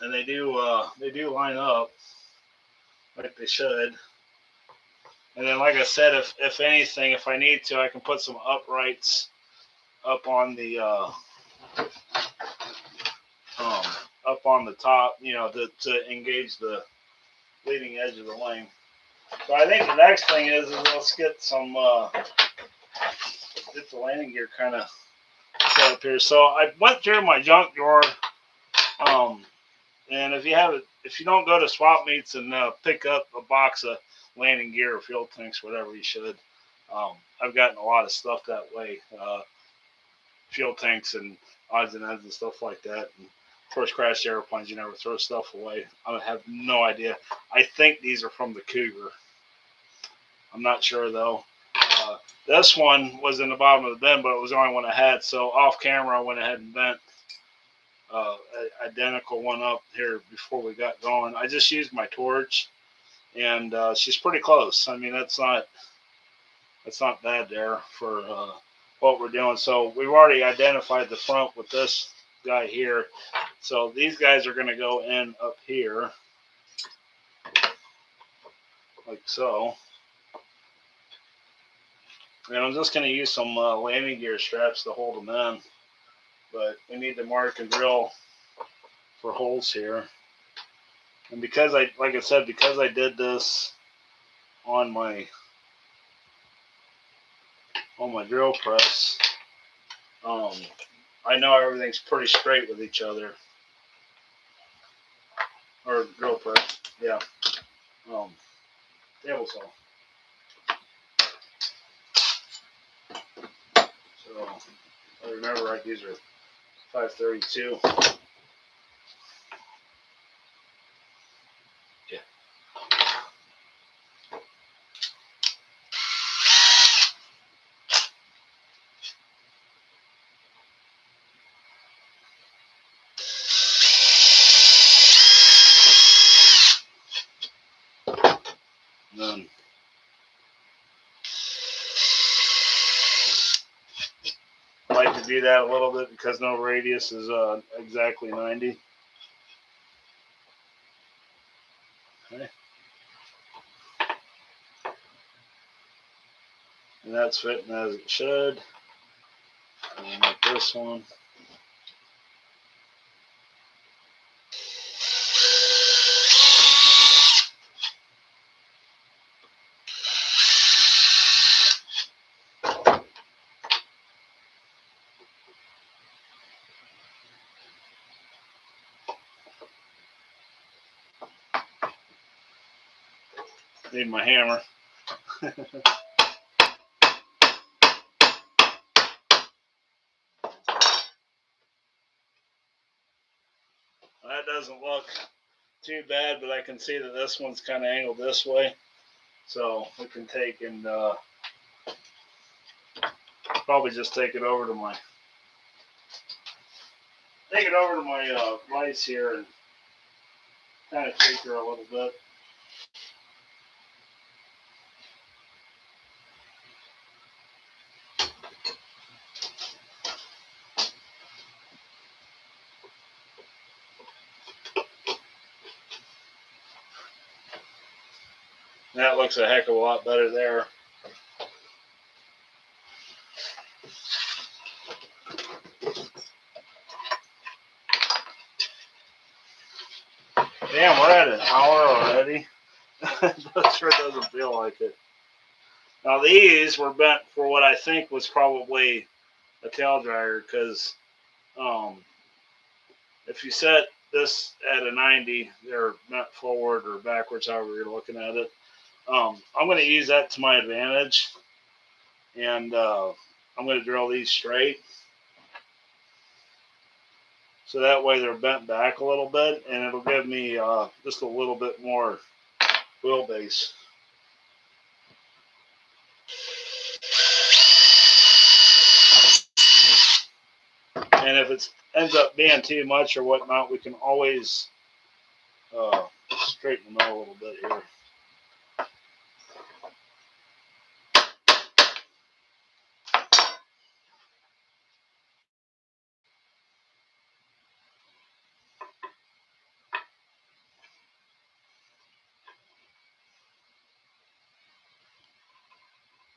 and they do line up like they should. And then, like I said, if anything, if I need to, I can put some uprights up on the um, up on the top, to engage the leading edge of the wing. So I think the next thing is let's get get the landing gear kind of set up here. So I went through my junk drawer, and if you don't go to swap meets and pick up a box of landing gear or fuel tanks, whatever, you should. I've gotten a lot of stuff that way, fuel tanks and odds and ends and stuff like that. And of course, crashed airplanes, you never throw stuff away. I have no idea. I think these are from the Cougar. I'm not sure though. This one was in the bottom of the bin, but it was the only one I had. So off camera, I went ahead and bent an identical one up here before we got going. I just used my torch, and she's pretty close. I mean, that's not bad there for what we're doing. So we've already identified the front with this guy here. So these guys are going to go in up here, like so. And I'm just going to use some landing gear straps to hold them in. But we need to mark and drill for holes here. And because like I said, because I did this on my drill press, I know everything's pretty straight with each other. Or drill press, yeah. Table saw. So, if I remember right, these are 532. Yeah. Then I like to do that a little bit because no radius is exactly 90. Okay. And that's fitting as it should. And like this one. Need my hammer. That doesn't look too bad, but I can see that this one's kind of angled this way. So we can take and probably just take it over to my vise here and kind of take her a little bit. That looks a heck of a lot better there. Damn, we're at an hour already. That sure doesn't feel like it. Now these were bent for what I think was probably a tail dragger, because if you set this at a 90, they're bent forward or backwards, however you're looking at it. I'm going to use that to my advantage, and I'm going to drill these straight. So that way they're bent back a little bit, and it'll give me just a little bit more wheelbase. And if it ends up being too much or whatnot, we can always straighten them out a little bit here.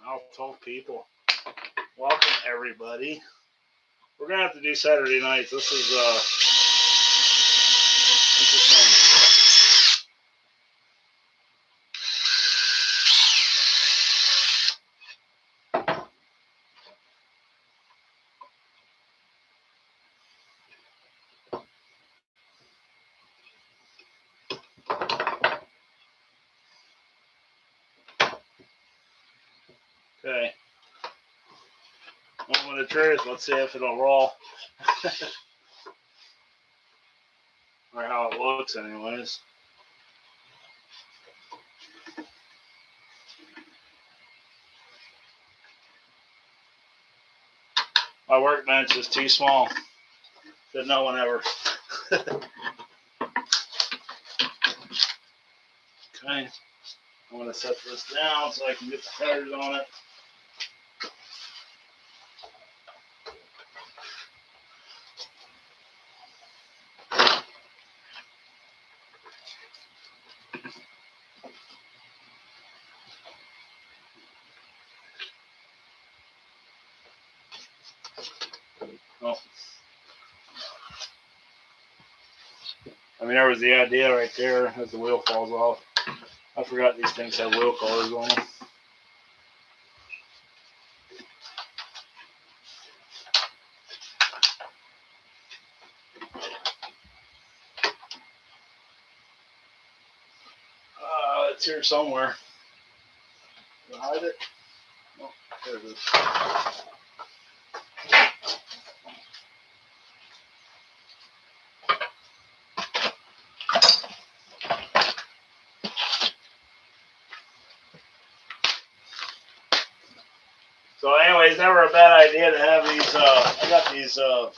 Now 12 people. Welcome everybody. We're gonna have to do Saturday nights. This is okay. Moment of truth. Let's see if it'll roll. Or how it looks anyways. My workbench is too small. That no one ever. Okay. I'm going to set this down so I can get the headers on it. Oh. I mean, there was the idea right there as the wheel falls off. I forgot these things have wheel covers on them. It's here somewhere. Can I hide it? Oh, there it is. So anyways, never a bad idea to have these, I got these, you're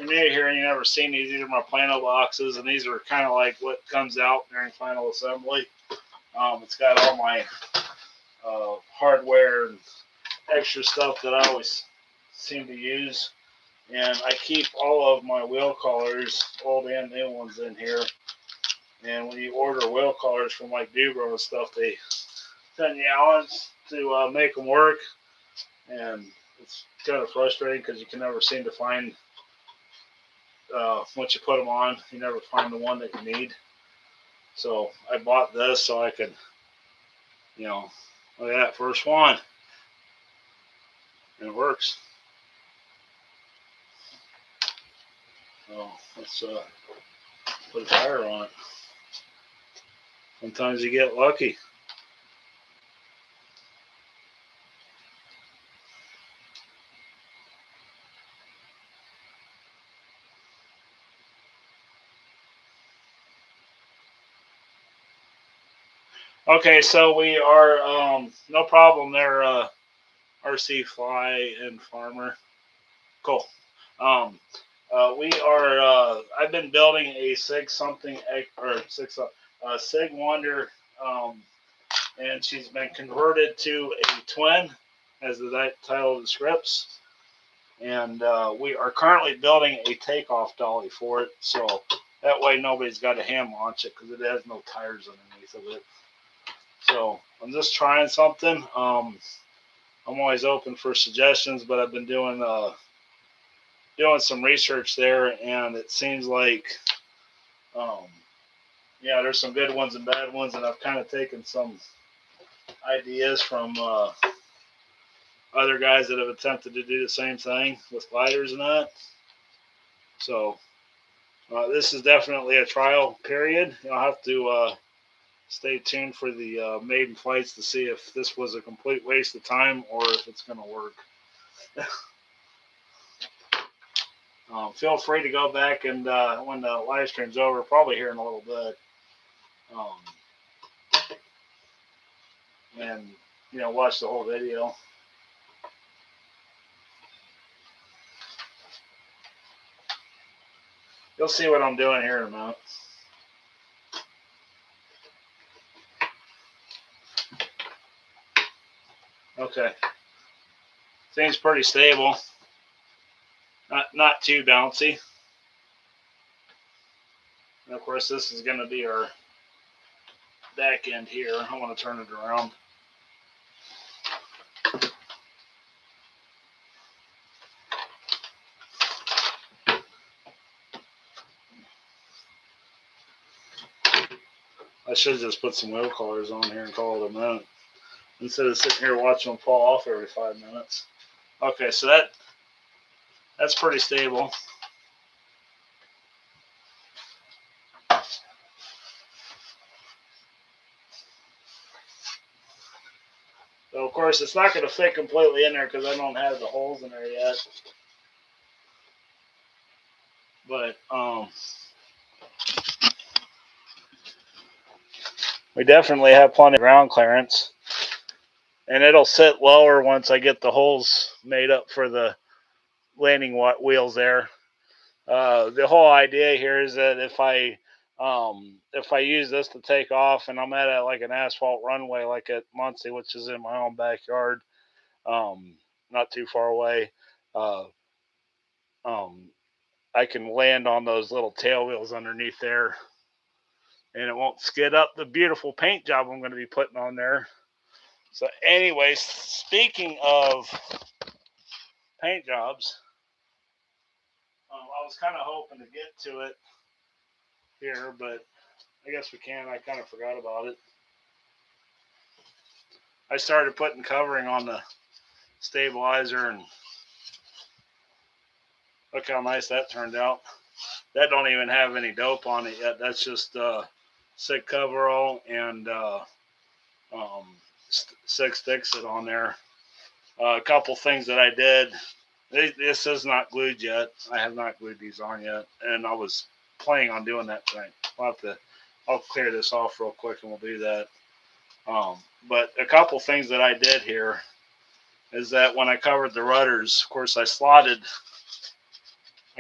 new here and you've never seen these. These are my Plano boxes, and these are kind of like what comes out during final assembly. It's got all my hardware and extra stuff that I always seem to use. And I keep all of my wheel collars, old and new ones, in here. And when you order wheel collars from like Dubro and stuff, they send you Allens to make them work. And it's kind of frustrating because you can never seem to find, once you put them on, you never find the one that you need. So I bought this so I could, you know, look at that first one. And it works. So let's put a tire on it. Sometimes you get lucky. Okay, so we are, no problem there, RC Fly and Farmer. Cool. We are, I've been building a Sig Wonder, and she's been converted to a twin, as the title describes. And we are currently building a takeoff dolly for it, so that way nobody's got to hand launch it because it has no tires underneath of it. So I'm just trying something. I'm always open for suggestions, but I've been doing some research there, and it seems like, yeah, there's some good ones and bad ones, and I've kind of taken some ideas from other guys that have attempted to do the same thing with gliders and that. So this is definitely a trial period. You'll have to stay tuned for the maiden flights to see if this was a complete waste of time or if it's going to work. Feel free to go back and when the live stream's over, probably here in a little bit, and watch the whole video. You'll see what I'm doing here in a minute. Okay, seems pretty stable. Not too bouncy. And of course, this is going to be our back end here. I want to turn it around. I should have just put some wheel collars on here and call it a minute instead of sitting here watching them fall off every 5 minutes. Okay, so that's pretty stable. So of course it's not going to fit completely in there because I don't have the holes in there yet. But we definitely have plenty of ground clearance. And it'll sit lower once I get the holes made up for the landing wheels there. The whole idea here is that if I use this to take off and I'm at like an asphalt runway like at Muncie, which is in my own backyard, not too far away, I can land on those little tail wheels underneath there and it won't skid up the beautiful paint job I'm going to be putting on there. So anyways, speaking of paint jobs, I was kind of hoping to get to it here, but I guess we can. I kind of forgot about it. I started putting covering on the stabilizer, and look how nice that turned out. That don't even have any dope on it yet. That's just Sig coverall and Sig Fix-It on there. A couple things that I did. This is not glued yet. I have not glued these on yet, and I was planning on doing that tonight. I'll clear this off real quick, and we'll do that. But a couple things that I did here is that when I covered the rudders, of course, I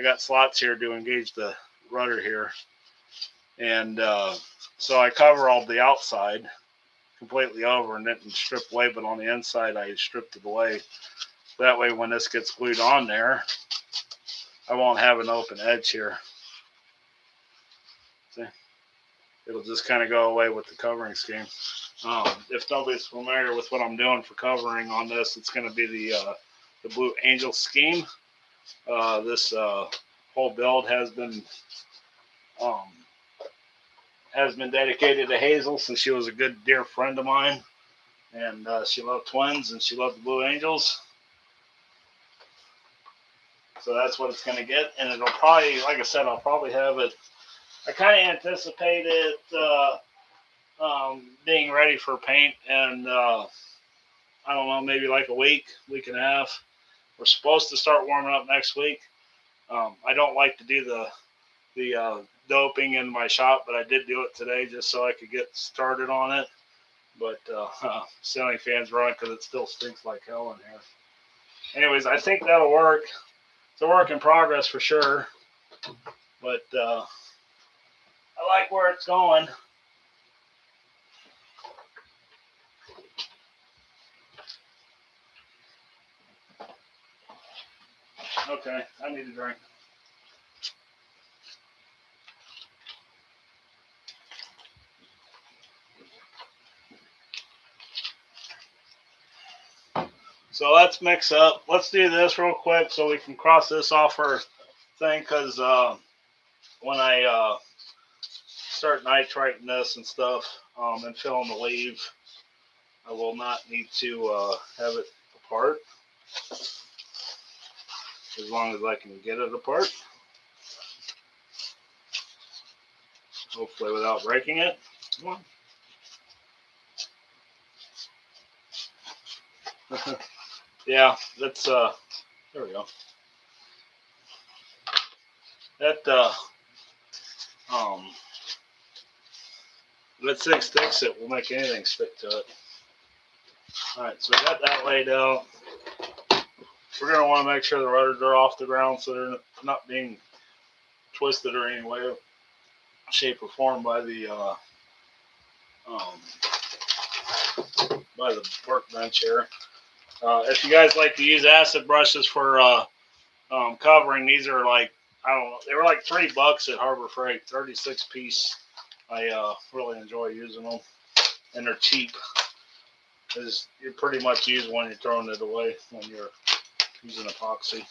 got slots here to engage the rudder here, and so I coveralled the outside completely over and didn't strip away, but on the inside I stripped it away. That way when this gets glued on there, I won't have an open edge here. See? It'll just kind of go away with the covering scheme. If nobody's familiar with what I'm doing for covering on this, it's going to be the Blue Angel scheme. This whole build has been dedicated to Hazel since she was a good dear friend of mine, and she loved twins and she loved the Blue Angels. So that's what it's going to get, and it'll probably, like I said, I'll probably have it. I kind of anticipate it being ready for paint, and I don't know, maybe like a week and a half. We're supposed to start warming up next week. I don't like to do the doping in my shop, but I did do it today just so I could get started on it. But ceiling fans run because it still stinks like hell in here. Anyways, I think that'll work. It's a work in progress for sure, but I like where it's going. Okay, I need a drink. So let's mix up. Let's do this real quick so we can cross this off our thing, because when I start nitriting this and stuff and filling the leaf, I will not need to have it apart as long as I can get it apart. Hopefully without breaking it. Come on. Yeah, that's there we go. That Sig Fix-It will make anything stick to it. Alright, so we got that laid out. We're going to want to make sure the rudders are off the ground so they're not being twisted or any way, shape, or form by the workbench here. If you guys like to use acid brushes for covering, these are like, I don't know, they were like $3 at Harbor Freight, 36 piece. I really enjoy using them, and they're cheap because you pretty much use one, you're throwing it away when you're using epoxy.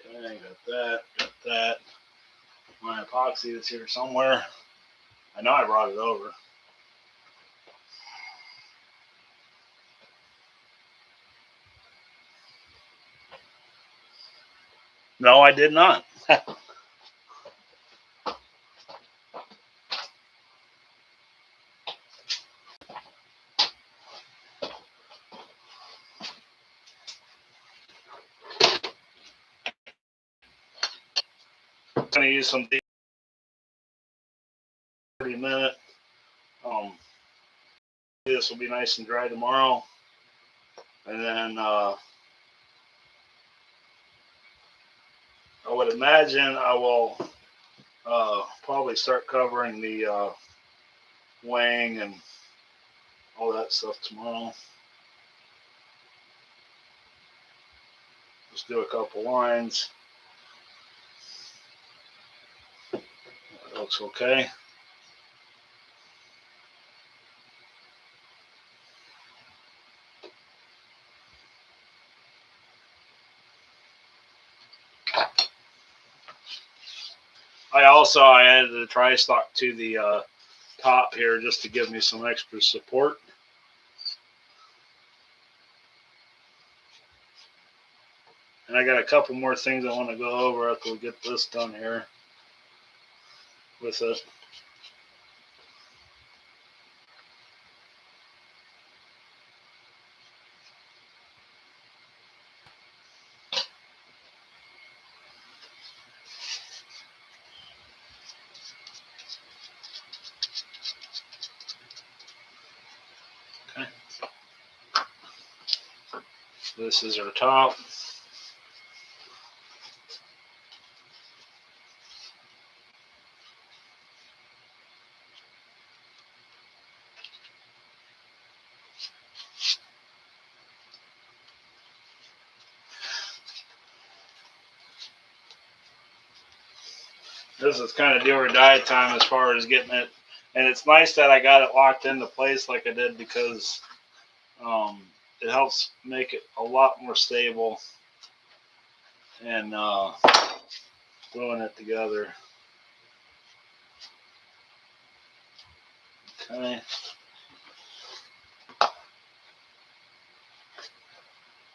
Okay. Got that. My epoxy is here somewhere. I know I brought it over. No, I did not. I'm gonna use some 30-minute. This will be nice and dry tomorrow, and then I would imagine I will probably start covering the wing and all that stuff tomorrow. Just do a couple lines. That looks okay. I added the tri-stock to the top here just to give me some extra support. And I got a couple more things I want to go over after we get this done here with it. Okay. This is our top. This is kind of do or die time as far as getting it. And it's nice that I got it locked into place like I did because it helps make it a lot more stable and gluing it together. Okay.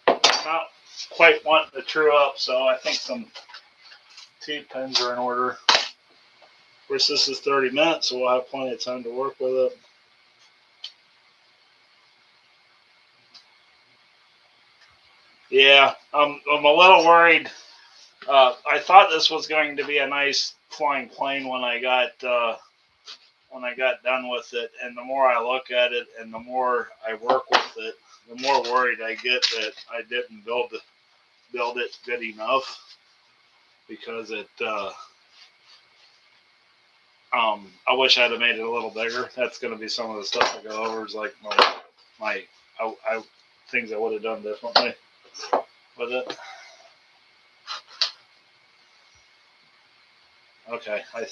Not quite wanting to true up, so I think some T-pins are in order. Of course, this is 30 minutes, so we'll have plenty of time to work with it. Yeah, I'm a little worried. I thought this was going to be a nice flying plane when I got done with it, and the more I look at it and the more I work with it, the more worried I get that I didn't build it good enough because it. I wish I'd have made it a little bigger. That's going to be some of the stuff I go over. Is like my things I would have done differently with it. Okay, I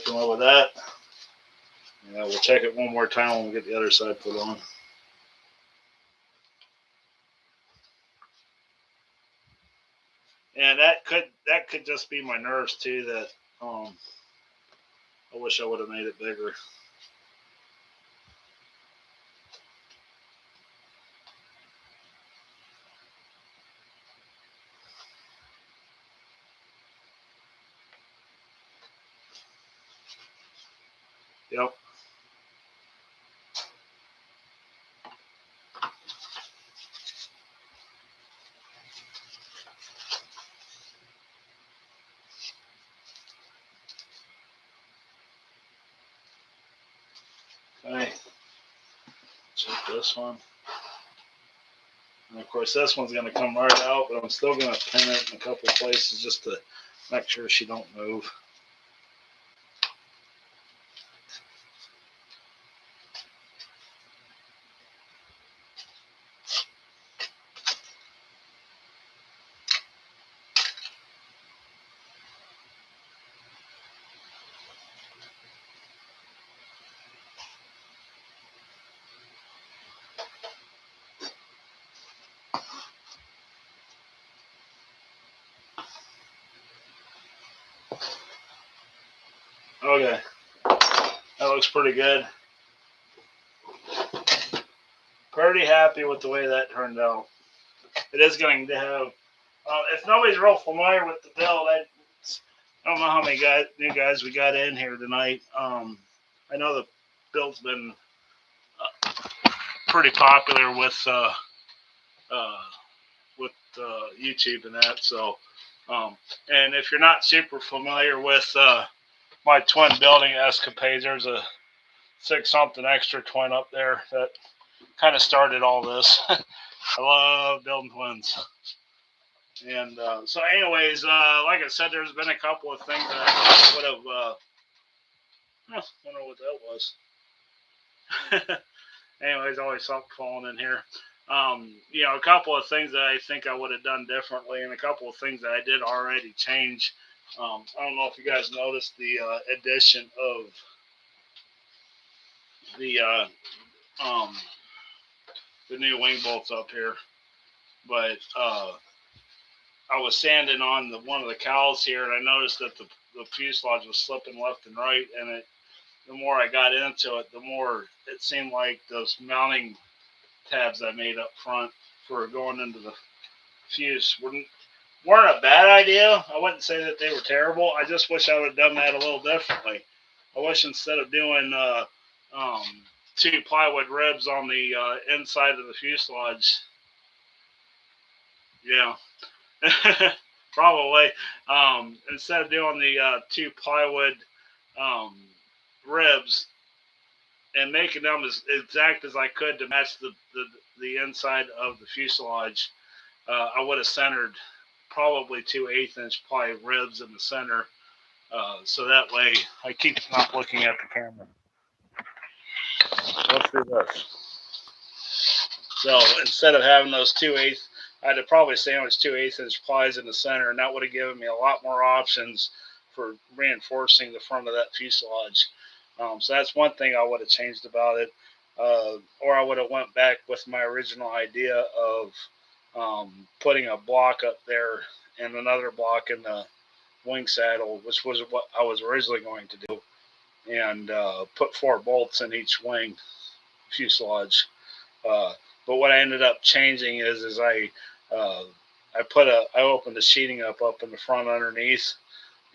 can live with that. Yeah, we'll check it one more time when we get the other side put on. And that could just be my nerves too. That I wish I would have made it bigger. Yep. Okay. Check this one. And of course, this one's going to come right out, but I'm still going to pin it in a couple places just to make sure she don't move. Okay, that looks pretty good. Pretty happy with the way that turned out. It is going to have. If nobody's real familiar with the build, I don't know how many new guys we got in here tonight. I know the build's been pretty popular uh, with YouTube and that. So, and if you're not super familiar with my twin building escapades, there's a 6-something extra twin up there that kind of started all this. I love building twins. And so, anyways, like I said, there's been a couple of things that I would have. I don't know what that was. Anyways, always something falling in here. A couple of things that I think I would have done differently, and a couple of things that I did already change. I don't know if you guys noticed the addition of the the new wing bolts up here, but I was sanding on one of the cowls here, and I noticed that the fuselage was slipping left and right, and the more I got into it, the more it seemed like those mounting tabs I made up front for going into the fuse weren't a bad idea. I wouldn't say that they were terrible. I just wish I would have done that a little differently. I wish instead of doing 2 plywood ribs on the inside of the fuselage, yeah, probably, instead of doing the 2 plywood ribs and making them as exact as I could to match the inside of the fuselage, I would have centered probably 2 1/8-inch ply ribs in the center, so that way I keep not looking at the camera. Let's do this. So instead of having those 2/8, I'd have probably sandwiched 2 1/8-inch plies in the center, and that would have given me a lot more options for reinforcing the front of that fuselage. So that's one thing I would have changed about it, or I would have went back with my original idea of putting a block up there and another block in the wing saddle, which was what I was originally going to do, and put 4 bolts in each wing fuselage. But what I ended up changing is I opened the sheeting up in the front underneath,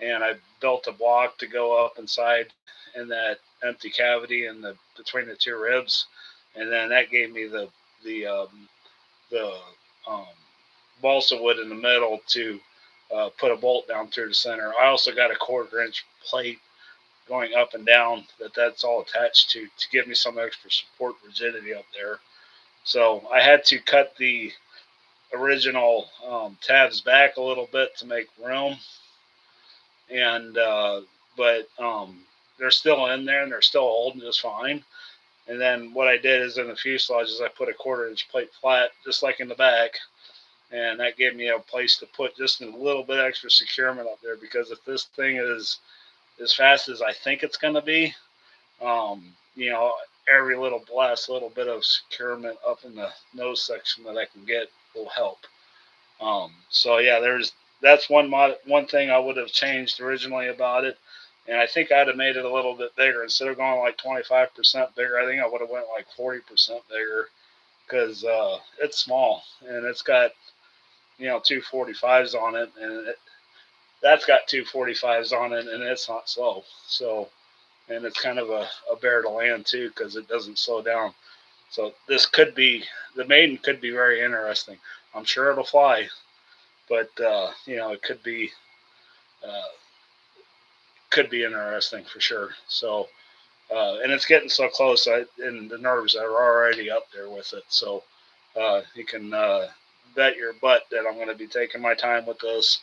and I built a block to go up inside in that empty cavity in between the 2 ribs, and then that gave me the balsa wood in the middle to put a bolt down through the center. I also got a 1/4-inch plate going up and down that's all attached to give me some extra support rigidity up there. So I had to cut the original tabs back a little bit to make room, and but they're still in there and they're still holding just fine. And then what I did is in the fuselage is I put a 1/4-inch plate flat, just like in the back, and that gave me a place to put just a little bit extra securement up there, because if this thing is as fast as I think it's going to be, every little bit of securement up in the nose section that I can get will help. So yeah, that's one thing I would have changed originally about it, and I think I'd have made it a little bit bigger. Instead of going like 25% bigger, I think I would have went like 40% bigger, because it's small and it's got 2 45s on it, and that's got 2 45s on it, and it's not slow. So, and it's kind of a bear to land too, because it doesn't slow down. So the maiden could be very interesting. I'm sure it'll fly, but it could be interesting for sure. So, and it's getting so close, and the nerves are already up there with it. So, you can bet your butt that I'm going to be taking my time with this.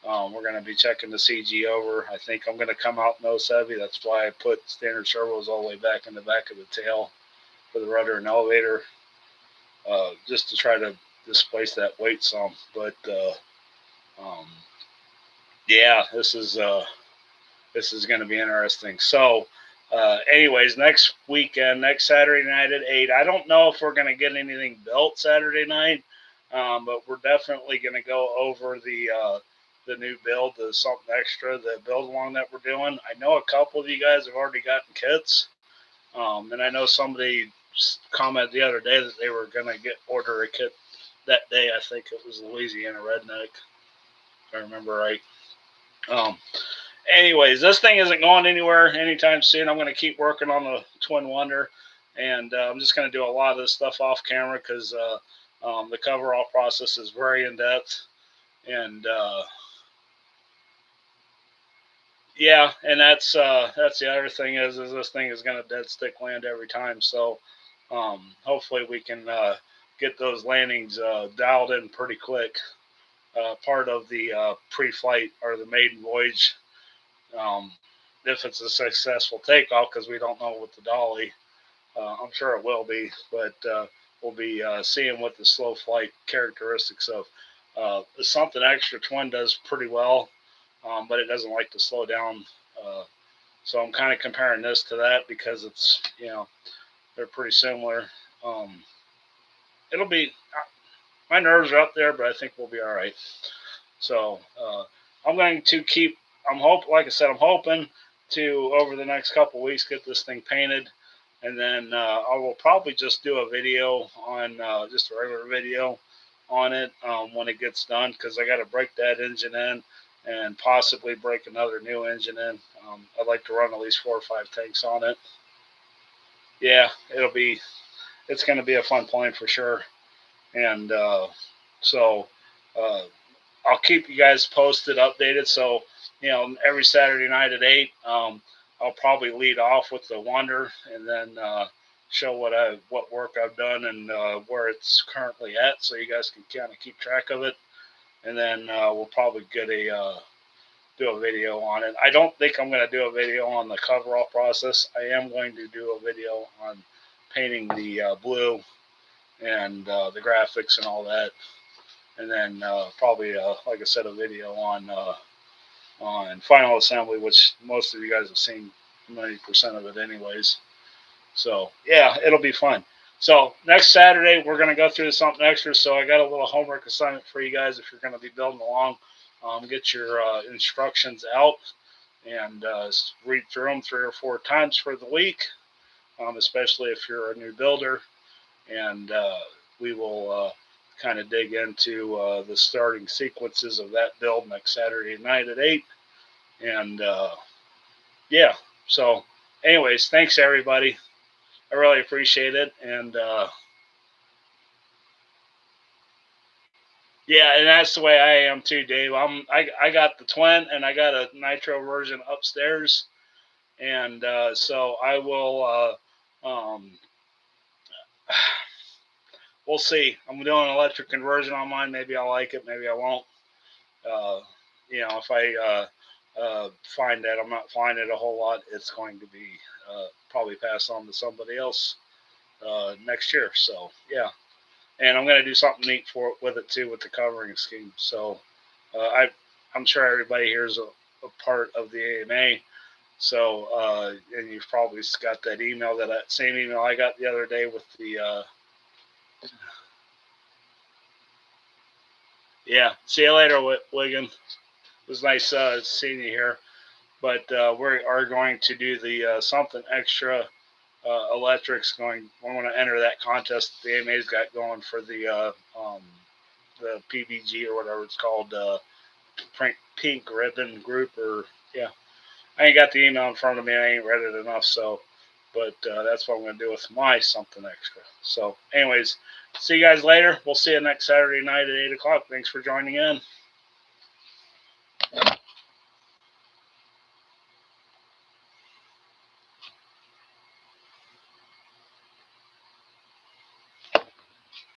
We're going to be checking the CG over. I think I'm going to come out nose heavy. That's why I put standard servos all the way back in the back of the tail for the rudder and elevator, just to try to displace that weight some. But yeah, this is going to be interesting. So, anyways, next Saturday night at 8. I don't know if we're going to get anything built Saturday night, but we're definitely going to go over the the new build, the something extra, the build along that we're doing. I know a couple of you guys have already gotten kits, and I know somebody commented the other day that they were going to order a kit that day. I think it was Louisiana Redneck, if I remember right. Anyways, this thing isn't going anywhere anytime soon. I'm going to keep working on the Twin Wonder, and I'm just going to do a lot of this stuff off camera because the coverall process is very in depth, and yeah, and that's the other thing is this thing is going to dead stick land every time. So hopefully we can get those landings dialed in pretty quick. Part of the pre-flight or the maiden voyage. If it's a successful takeoff, because we don't know with the dolly. I'm sure it will be, but we'll be seeing what the slow flight characteristics of the something extra twin does pretty well, but it doesn't like to slow down. So I'm kind of comparing this to that because it's, they're pretty similar. It'll be, my nerves are up there, but I think we'll be all right. So I'm going to keep, like I said, I'm hoping to, over the next couple weeks, get this thing painted. And then I will probably just do a video on, just a regular video on it when it gets done, because I got to break that engine in and possibly break another new engine in. I'd like to run at least 4 or 5 tanks on it. Yeah, it's going to be a fun plane for sure. And so I'll keep you guys posted, updated. So, every Saturday night at 8, I'll probably lead off with the Wonder and then show what work I've done and where it's currently at, so you guys can kind of keep track of it. And then we'll probably do a video on it. I don't think I'm going to do a video on the coverall process. I am going to do a video on painting the blue and the graphics and all that. And then probably, like I said, a video on final assembly, which most of you guys have seen 90% of it anyways. So yeah, it'll be fun. So next Saturday we're going to go through something extra. So I got a little homework assignment for you guys if you're going to be building along. Get your instructions out and read through them 3 or 4 times for the week, especially if you're a new builder. And we will kind of dig into the starting sequences of that build next Saturday night at 8. And yeah, so anyways, thanks everybody. I really appreciate it. And yeah, and that's the way I am too, Dave. I got the twin and I got a nitro version upstairs, and so I will. We'll see. I'm doing an electric conversion on mine. Maybe I'll like it. Maybe I won't. If I find that I'm not flying it a whole lot, it's going to be probably passed on to somebody else next year. So yeah, and I'm going to do something neat with it too, with the covering scheme. So I'm sure everybody here is a part of the AMA. So and you've probably got that email, that same email I got the other day with the. Yeah, see you later, Wigan. It was nice seeing you here. But we are going to do the something extra electrics. We're going to enter that contest that the AMA's got going for the PBG or whatever it's called, Pink Ribbon Group, or yeah. I ain't got the email in front of me. I ain't read it enough, so. But that's what I'm going to do with my something extra. So, anyways, see you guys later. We'll see you next Saturday night at 8 o'clock. Thanks for joining in.